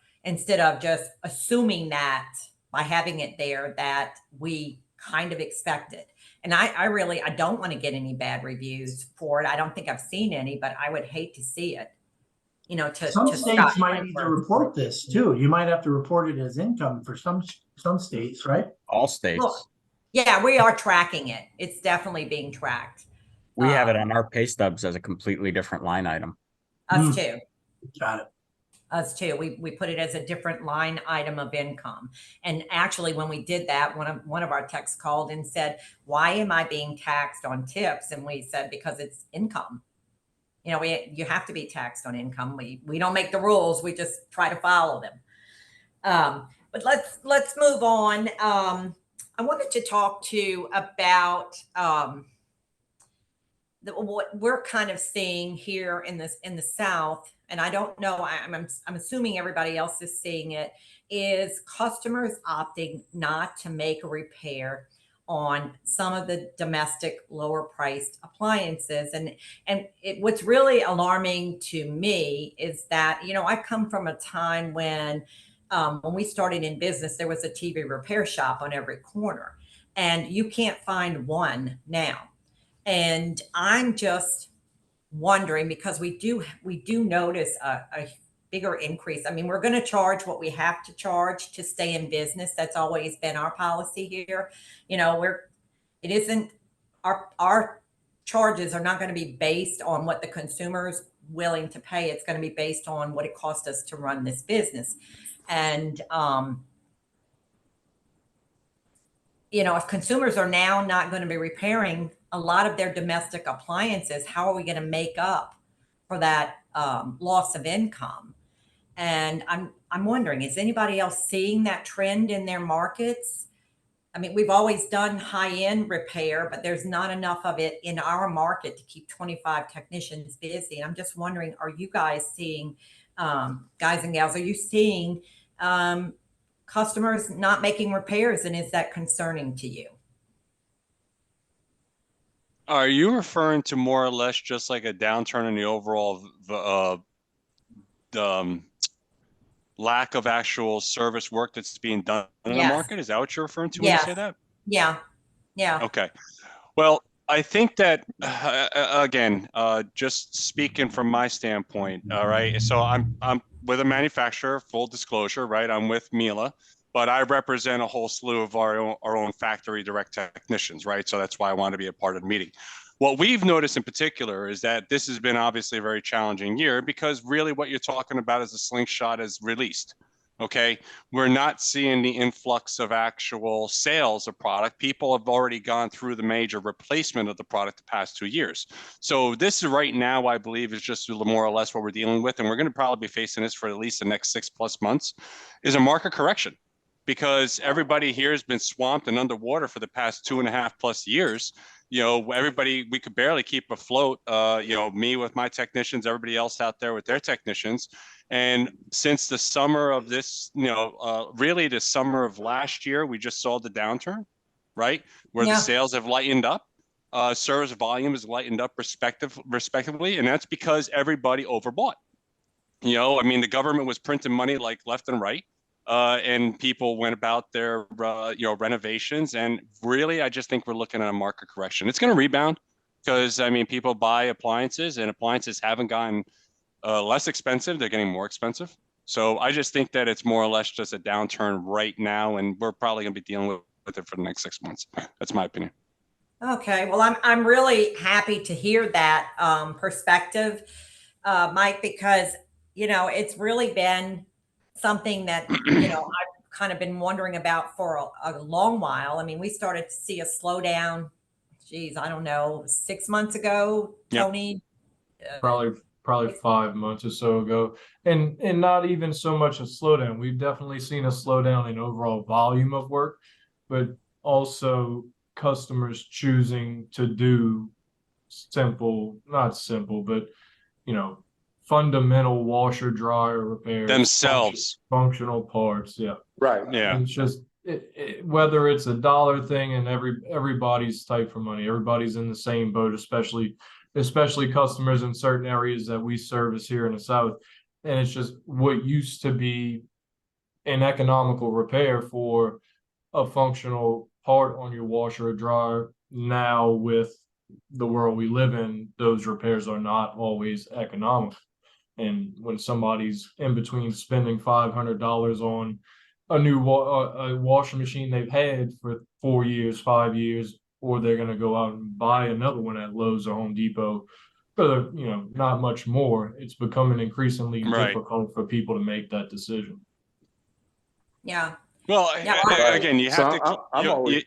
just assuming that by having it there that we kind of expect it. And I don't want to get any bad reviews for it. I don't think I've seen any, but I would hate to see it. Some states might need to report this too. You might have to report it as income for some states, right? All states. Well, yeah, we are tracking it. It's definitely being tracked. We have it on our pay stubs as a completely different line item. Us too. Got it. us too. We put it as a different line item of income. And actually, when we did that, one of our techs called and said, "Why am I being taxed on tips?" And we said, "Because it's income. You know, you have to be taxed on income. We don't make the rules. We just try to follow them." But let's move on. I wanted to talk to you about what we're kind of seeing here in the South, and I don't know, I'm assuming everybody else is seeing it, is customers opting not to make a repair on some of the domestic lower priced appliances. What's really alarming to me is that, you know, I come from a time when we started in business, there was a TV repair shop on every corner, and you can't find one now. And I'm just wondering, because we do notice a bigger increase. I mean, we're going to charge what we have to charge to stay in business. That's always been our policy here. You know, it isn't our charges are not going to be based on what the consumer's willing to pay. It's going to be based on what it costs us to run this business. And you know, if consumers are now not going to be repairing a lot of their domestic appliances, how are we going to make up for that loss of income? And I'm wondering, is anybody else seeing that trend in their markets? I mean, we've always done high-end repair, but there's not enough of it in our market to keep 25 technicians busy. And I'm just wondering, are you guys seeing, guys and gals, are you seeing customers not making repairs, and is that concerning to you? Are you referring to more or less just like a downturn in the overall lack of actual service work that's being done in the market? Is that what you're referring to when you say that? Yeah. Okay. Well, I think that again, just speaking from my standpoint, all right. So I'm with a manufacturer, full disclosure, right? I'm with Mila, but I represent a whole slew of our own factory direct technicians, right? So that's why I want to be a part of the meeting. What we've noticed in particular is that this has been obviously a very challenging year, because really what you're talking about is a slingshot is released. Okay, we're not seeing the influx of actual sales of product. People have already gone through the major replacement of the product the past 2 years. So this is right now, I believe, is just more or less what we're dealing with. And we're going to probably be facing this for at least the next 6+ months, is a market correction, because everybody here has been swamped and underwater for the past 2.5+ years. You know, everybody, we could barely keep afloat, you know, me with my technicians, everybody else out there with their technicians. And since the summer of this, you know, really the summer of last year, we just saw the downturn, right? Where the sales have lightened up. Service volume has lightened up respectively. And that's because everybody overbought. You know, I mean, the government was printing money like left and right. And people went about their, you know, renovations. And really, I just think we're looking at a market correction. It's going to rebound because, I mean, people buy appliances, and appliances haven't gotten less expensive. They're getting more expensive. So I just think that it's more or less just a downturn right now, and we're probably going to be dealing with it for the next 6 months. That's my opinion. Okay, well, I'm really happy to hear that perspective, Mike, because, you know, it's really been something that, you know, I've kind of been wondering about for a long while. I mean, we started to see a slowdown, geez, I don't know, 6 months ago, Tony? Probably 5 months or so ago, and not even so much a slowdown. We've definitely seen a slowdown in overall volume of work, but also customers choosing to do not simple, but, you know, fundamental washer dryer repairs themselves, functional parts. Yeah, right. Yeah, it's just whether it's a dollar thing, and everybody's tight for money. Everybody's in the same boat, especially customers in certain areas that we service here in the South. And it's just what used to be an economical repair for a functional part on your washer or dryer. Now, with the world we live in, those repairs are not always economical. And when somebody's in between spending $500 on a new washing machine they've had for 4 years, 5 years, or they're going to go out and buy another one at Lowe's or Home Depot, for, not much more, it's becoming increasingly Right. difficult for people to make that decision. Yeah. Well, Yeah. again, you have So to, I'm always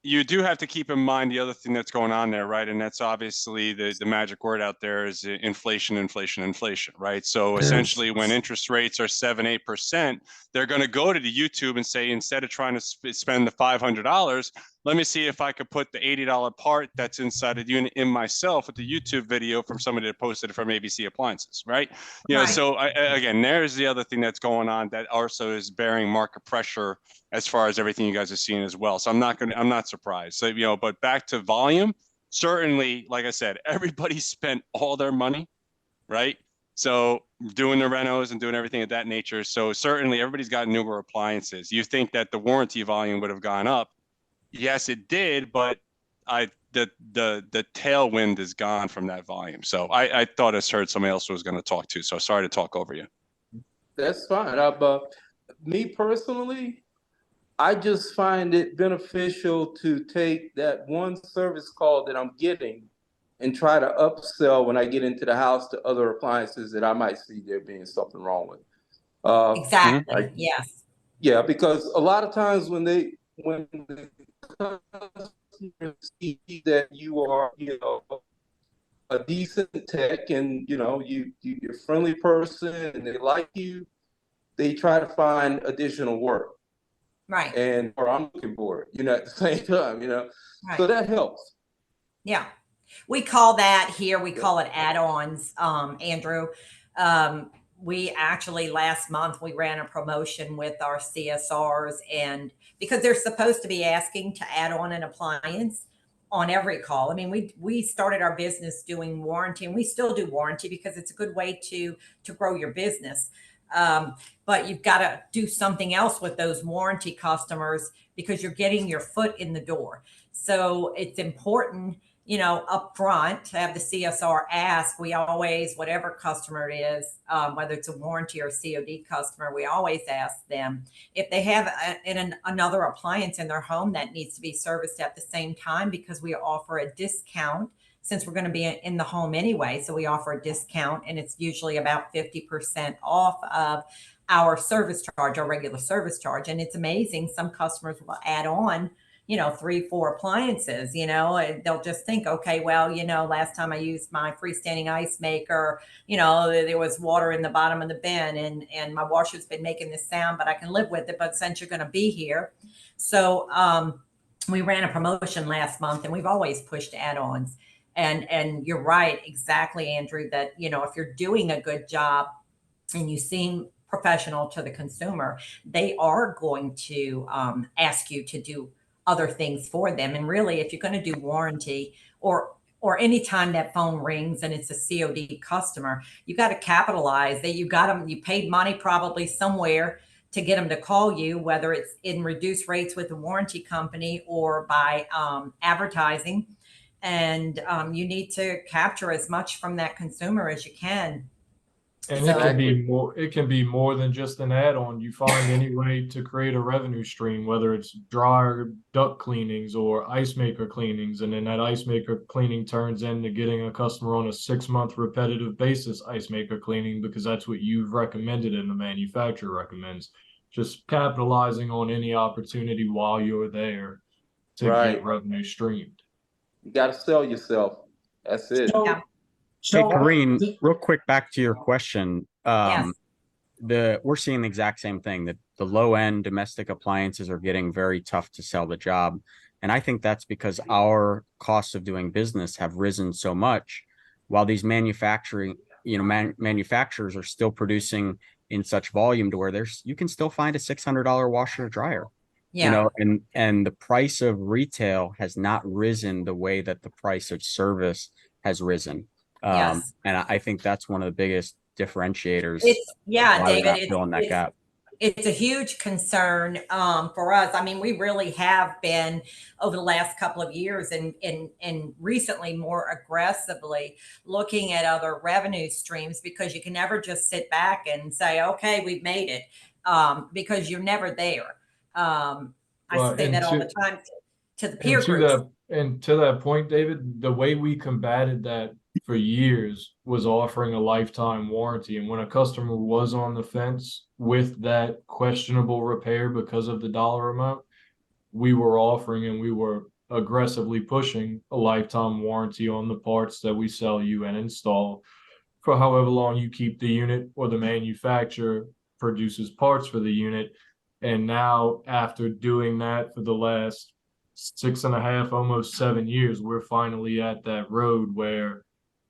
you do have to keep in mind the other thing that's going on there, right? And that's obviously the magic word out there is inflation, inflation, inflation, right? So essentially when interest rates are 7-8%, they're going to go to the YouTube and say, instead of trying to spend the $500, let me see if I could put the $80 part that's inside of the unit in myself with the YouTube video from somebody that posted it from ABC Appliances, right? Right. So again, there's the other thing that's going on that also is bearing market pressure as far as everything you guys are seeing as well. So I'm not surprised. So, but back to volume, certainly, like I said, everybody spent all their money, right? So doing the renos and doing everything of that nature. So certainly everybody's got newer appliances. You think that the warranty volume would have gone up? Yes, it did, but the tailwind is gone from that volume. So I thought I heard somebody else was going to talk too. So sorry to talk over you. That's fine. Me personally, I just find it beneficial to take that one service call that I'm getting and try to upsell when I get into the house to other appliances that I might see there being something wrong with. Exactly. Yes. Yeah, because a lot of times when the customers see that you are, a decent tech and you're a friendly person and they like you, they try to find additional work. Right. Or I'm looking for it, at the same time, Right. So that helps. Yeah. We call that here, we call it add-ons, Andrew. We actually last month we ran a promotion with our CSRs, and because they're supposed to be asking to add on an appliance on every call. I mean, we started our business doing warranty, and we still do warranty because it's a good way to grow your business. But you've got to do something else with those warranty customers because you're getting your foot in the door. So it's important, up front to have the CSR ask. We always, whatever customer it is, whether it's a warranty or a COD customer, we always ask them if they have another appliance in their home that needs to be serviced at the same time, because we offer a discount since we're going to be in the home anyway. So we offer a discount, and it's usually about 50% off of our service charge, our regular service charge. And it's amazing. Some customers will add on, 3-4 appliances, and they'll just think, okay, well, last time I used my freestanding ice maker, there was water in the bottom of the bin, and my washer's been making this sound, but I can live with it. But since you're going to be here, so we ran a promotion last month, and we've always pushed add-ons. And you're right, exactly, Andrew, that, if you're doing a good job and you seem professional to the consumer, they are going to ask you to do other things for them. And really, if you're going to do warranty or anytime that phone rings and it's a COD customer, you got to capitalize that you got them, you paid money probably somewhere to get them to call you, whether it's in reduced rates with the warranty company or by advertising. And you need to capture as much from that consumer as you can. And it can be more than just an add-on. You find any way to create a revenue stream, whether it's dryer duct cleanings or ice maker cleanings, and then that ice maker cleaning turns into getting a customer on a 6-month repetitive basis ice maker cleaning, because that's what you've recommended and the manufacturer recommends. Just capitalizing on any opportunity while you're there to get revenue streamed. You got to sell yourself. That's it. Hey, Corrine, real quick, back to your question. Yes. We're seeing the exact same thing, that the low end domestic appliances are getting very tough to sell the job. And I think that's because our costs of doing business have risen so much, while these manufacturers are still producing in such volume to where you can still find a $600 washer or dryer. Yeah. And the price of retail has not risen the way that the price of service has risen. Yes. And I think that's one of the biggest differentiators. David, filling that gap. It's a huge concern for us. I mean, we really have been over the last couple of years and recently more aggressively looking at other revenue streams, because you can never just sit back and say, okay, we've made it, because you're never there. I say that all the time to the peer groups. And to that point, David, the way we combated that for years was offering a lifetime warranty. And when a customer was on the fence with that questionable repair because of the dollar amount, we were offering and we were aggressively pushing a lifetime warranty on the parts that we sell you and install for however long you keep the unit or the manufacturer produces parts for the unit. And now, after doing that for the last 6.5, almost 7 years, we're finally at that road where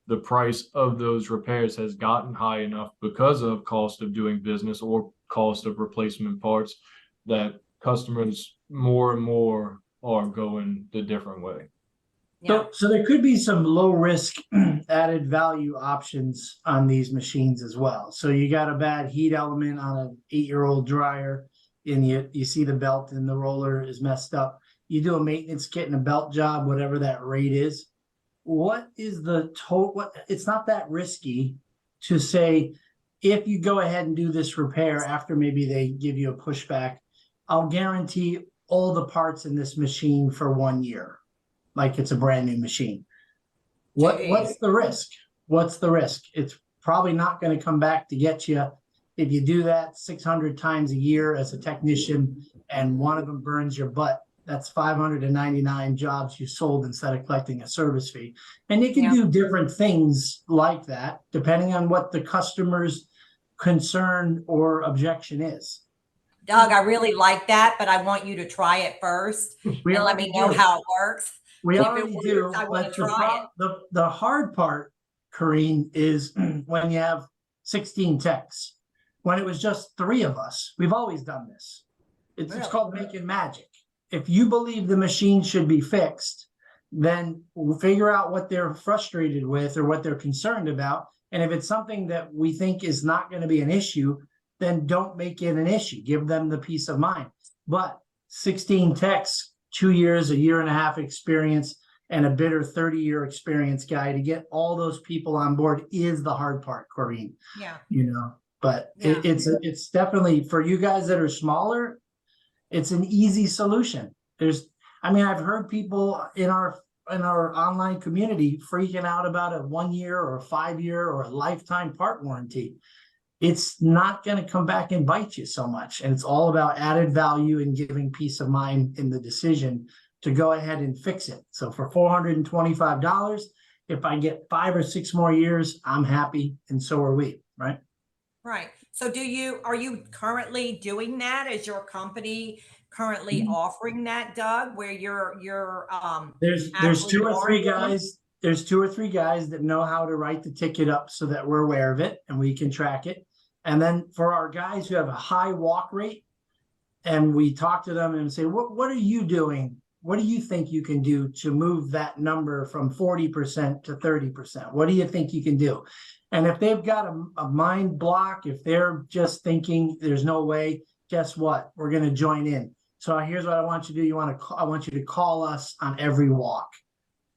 the price of those repairs has gotten high enough because of cost of doing business or cost of replacement parts that customers more and more are going the different way. Yeah. So there could be some low risk added value options on these machines as well. So you got a bad heat element on an 8-year-old dryer, and you see the belt and the roller is messed up. You do a maintenance kit and a belt job, whatever that rate is. What is the total? It's not that risky to say, if you go ahead and do this repair after maybe they give you a pushback, I'll guarantee all the parts in this machine for 1 year, like it's a brand new machine. What's the risk? What's the risk? It's probably not going to come back to get you. If you do that 600 times a year as a technician and one of them burns your butt, that's 599 jobs you sold instead of collecting a service fee. And you can do different things like that, depending on what the customer's concern or objection is. Doug, I really like that, but I want you to try it first and let me know how it works. We And already works, do, I want but to try it. the hard part, Corrine, is when you have 16 techs. When it was just 3 of us, we've always done this. It's called making magic. If you believe the machine should be fixed, then we'll figure out what they're frustrated with or what they're concerned about. And if it's something that we think is not going to be an issue, then don't make it an issue. Give them the peace of mind. But 16 techs, 2 years, a year and a half experience, and a bitter 30-year experience guy, to get all those people on board is the hard part, Corrine. Yeah. You know, but it's definitely, for you guys that are smaller, it's an easy solution. I've heard people in our online community freaking out about a 1 year or a 5 year or a lifetime part warranty. It's not going to come back and bite you so much. And it's all about added value and giving peace of mind in the decision to go ahead and fix it. So for $425, if I get 5 or 6 more years, I'm happy. And so are we, right? Right. So are you currently doing that? Is your company currently offering that, Doug, where you're there's 2 or 3 guys. There's 2 or 3 guys that know how to write the ticket up so that we're aware of it and we can track it. And then for our guys who have a high walk rate, and we talk to them and say, what are you doing? What do you think you can do to move that number from 40% to 30%? What do you think you can do? And if they've got a mind block, if they're just thinking there's no way, guess what? We're going to join in. So here's what I want you to do. I want you to call us on every walk.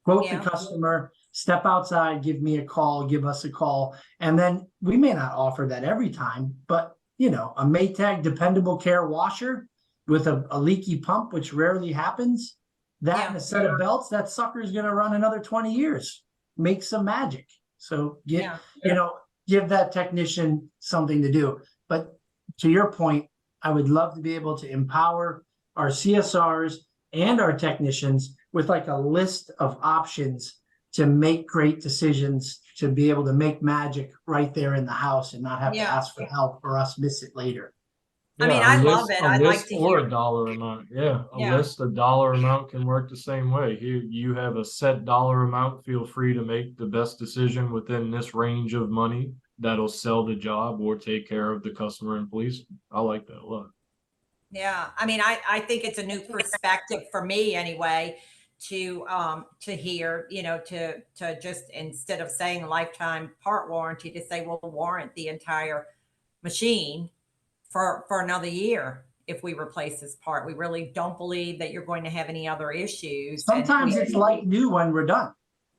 Quote the customer, step outside, give me a call, give us a call. And then we may not offer that every time, but a Maytag dependable care washer with a leaky pump, which rarely happens, that and a set of belts, that sucker is going to run another 20 years. Make some magic. So give that technician something to do. But to your point, I would love to be able to empower our CSRs and our technicians with like a list of options to make great decisions, to be able to make magic right there in the house and not have to ask for help or us miss it later. I mean, I love it. I'd like to hear a dollar amount. A list, a dollar amount can work the same way. Here you have a set dollar amount. Feel free to make the best decision within this range of money that'll sell the job or take care of the customer and police. I like that a lot. Yeah. I mean, I think it's a new perspective for me anyway, to hear, to just, instead of saying lifetime part warranty, to say, we'll warrant the entire machine for another year if we replace this part. We really don't believe that you're going to have any other issues. Sometimes it's like new when we're done.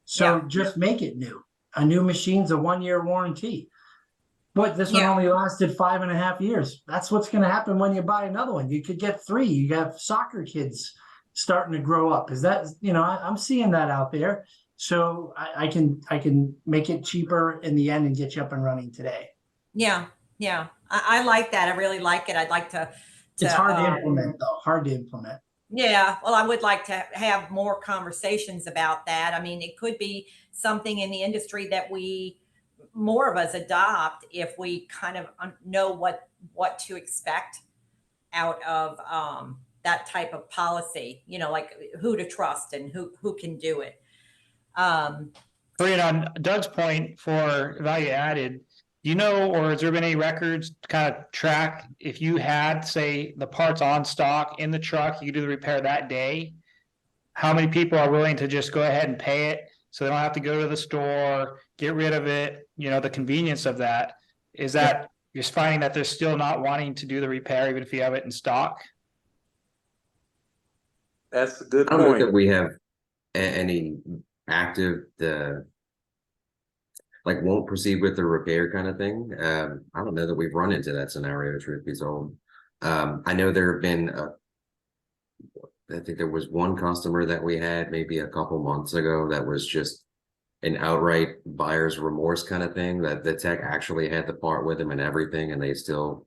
So just make it new. A new machine's a 1-year warranty. But this one only lasted 5.5 years. That's what's going to happen when you buy another one. You could get 3. You have soccer kids starting to grow up. Is that, I'm seeing that out there. So I can make it cheaper in the end and get you up and running today. Yeah. Yeah. I like that. I really like it. I'd like to It's hard to implement though, hard to implement. Yeah, well, I would like to have more conversations about that. I mean, it could be something in the industry that more of us adopt if we kind of know what to expect out of that type of policy, like who to trust and who can do it. Corrine, on Doug's point for value added, or has there been any records to kind of track if you had, say, the parts on stock in the truck, you do the repair that day? How many people are willing to just go ahead and pay it so they don't have to go to the store, get rid of it, the convenience of that? Is that you're finding that they're still not wanting to do the repair even if you have it in stock? That's a good I don't know point. that we have any active like won't proceed with the repair kind of thing. I don't know that we've run into that scenario, truth be told. I know there have been I think there was one customer that we had maybe a couple months ago that was just an outright buyer's remorse kind of thing, that the tech actually had the part with them and everything, and they still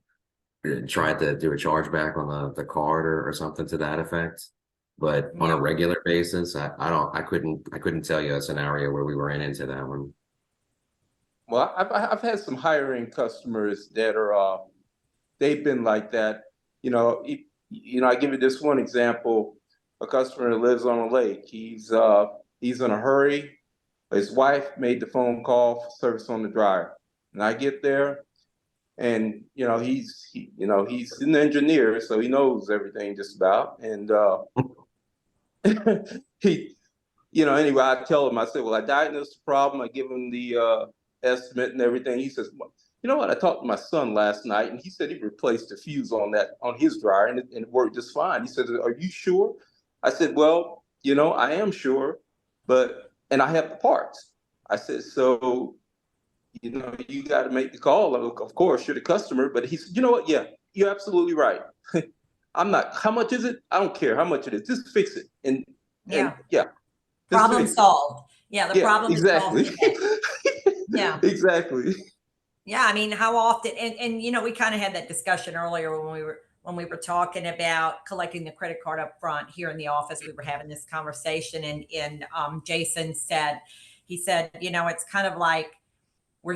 tried to do a chargeback on the card or something to that effect. But on a regular basis, I couldn't tell you a scenario where we ran into that one. Well, I've had some higher end customers that are they've been like that. I give you this one example. A customer that lives on a lake. He's in a hurry. His wife made the phone call for service on the dryer, and I get there, and he's an engineer, so he knows everything just about. And anyway, I tell him, I said, well, I diagnosed the problem. I give him the estimate and everything. He says, well, you know what? I talked to my son last night, and he said he replaced the fuse on his dryer, and it worked just fine. He said, are you sure? I said, well, I am sure, and I have the parts. I said, so, you got to make the call. Of course, you're the customer. But he said, you know what? Yeah, you're absolutely right. I'm not. How much is it? I don't care how much it is. Just fix it. And problem solved. Yeah, the problem exactly. is solved. Yeah, exactly. Yeah, I mean, how often? And we kind of had that discussion earlier when we were talking about collecting the credit card up front here in the office. We were having this conversation, and Jason said, it's kind of like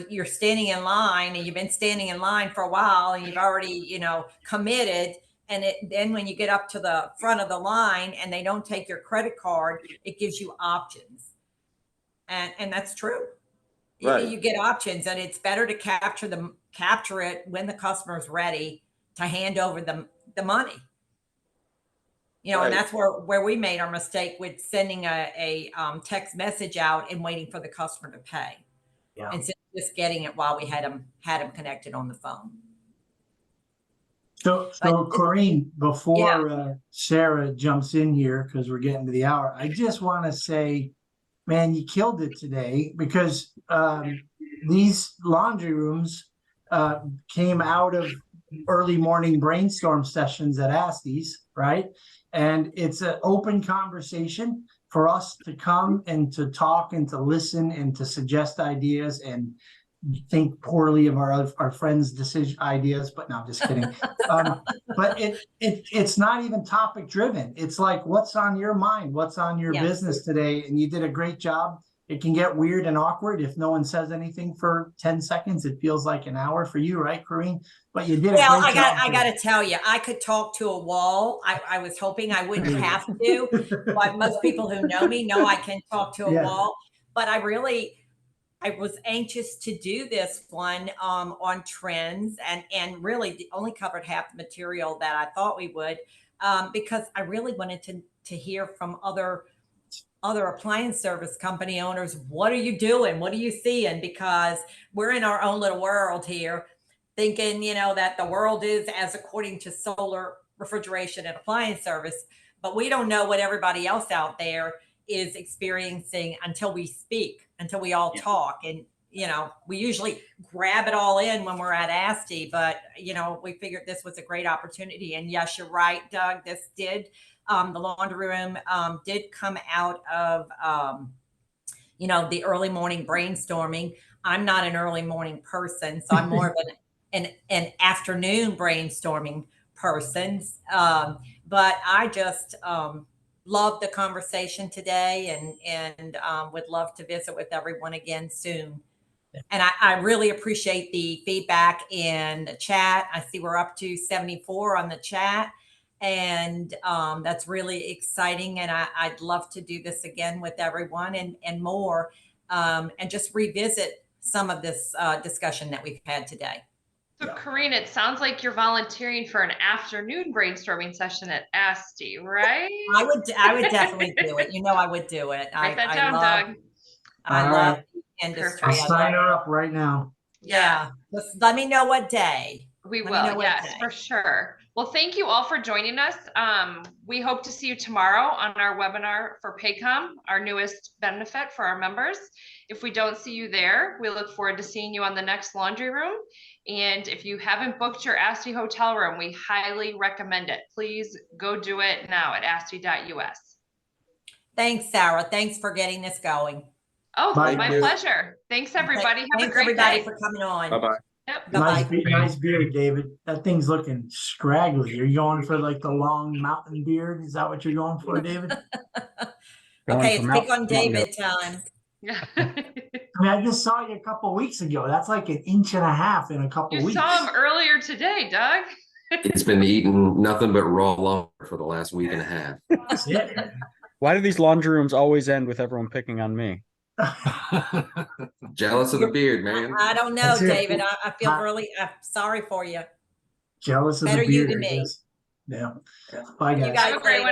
you're standing in line, and you've been standing in line for a while, and you've already committed. And then when you get up to the front of the line and they don't take your credit card, it gives you options. And that's true. Right. You get options, and it's better to capture it when the customer's ready to hand over the money. Right. And that's where we made our mistake with sending a text message out and waiting for the customer to pay. Yeah. Instead of just getting it while we had them connected on the phone. So Corrine, before Sarah jumps in here, because we're getting to the hour, I just want to say, man, you killed it today, because these laundry rooms came out of early morning brainstorm sessions at ASTI's, right? And it's an open conversation for us to come and to talk and to listen and to suggest ideas and think poorly of our friends' decision ideas, but no, I'm just kidding. But it's not even topic driven. It's like, what's on your mind? What's on your business today? And you did a great job. It can get weird and awkward if no one says anything for 10 seconds. It feels like an hour for you, right, Corrine? But you did a great job. I got to tell you, I could talk to a wall. I was hoping I wouldn't have to, but most people who know me know I can talk to a wall. But I was anxious to do this one on trends, and really only covered half the material that I thought we would, because I really wanted to hear from other appliance service company owners. What are you doing? What are you seeing? Because we're in our own little world here, thinking, that the world is as according to solar, refrigeration, and appliance service, but we don't know what everybody else out there is experiencing until we speak, until we all talk. And, we usually grab it all in when we're at ASTI, but, we figured this was a great opportunity. And yes, you're right, Doug, this did, the laundry room did come out of the early morning brainstorming. I'm not an early morning person, so I'm more of an afternoon brainstorming person. But I just love the conversation today, and would love to visit with everyone again soon. And I really appreciate the feedback in the chat. I see we're up to 74 on the chat, and that's really exciting. And I'd love to do this again with everyone and more, and just revisit some of this discussion that we've had today. So Corrine, it sounds like you're volunteering for an afternoon brainstorming session at ASTI, right? I would definitely do it. I would do it. Write that down, Doug. I love the industry. I'll sign her up right now. Yeah. Just let me know what day. We will. Yes, for sure. Well, thank you all for joining us. We hope to see you tomorrow on our webinar for Paycom, our newest benefit for our members. If we don't see you there, we look forward to seeing you on the next laundry room. And if you haven't booked your ASTI hotel room, we highly recommend it. Please go do it now at asti.us. Thanks, Sarah. Thanks for getting this going. Oh, my pleasure. Thanks, everybody. Have a great day. For coming on. Bye-bye. Yep. Nice beard, David. That thing's looking scraggly. Are you going for like the long mountain beard? Is that what you're going for, David? Okay, it's pick on David time. I mean, I just saw you a couple weeks ago. That's like 1.5 inches in a couple weeks. You saw him earlier today, Doug. It's been eating nothing but raw lumber for the last week and a half. That's it. Why do these laundry rooms always end with everyone picking on me? Jealous of the beard, man. I don't know, David. I feel really sorry for you. Jealous of Better the beard. you than me. Yeah. Bye, guys. Have a great one.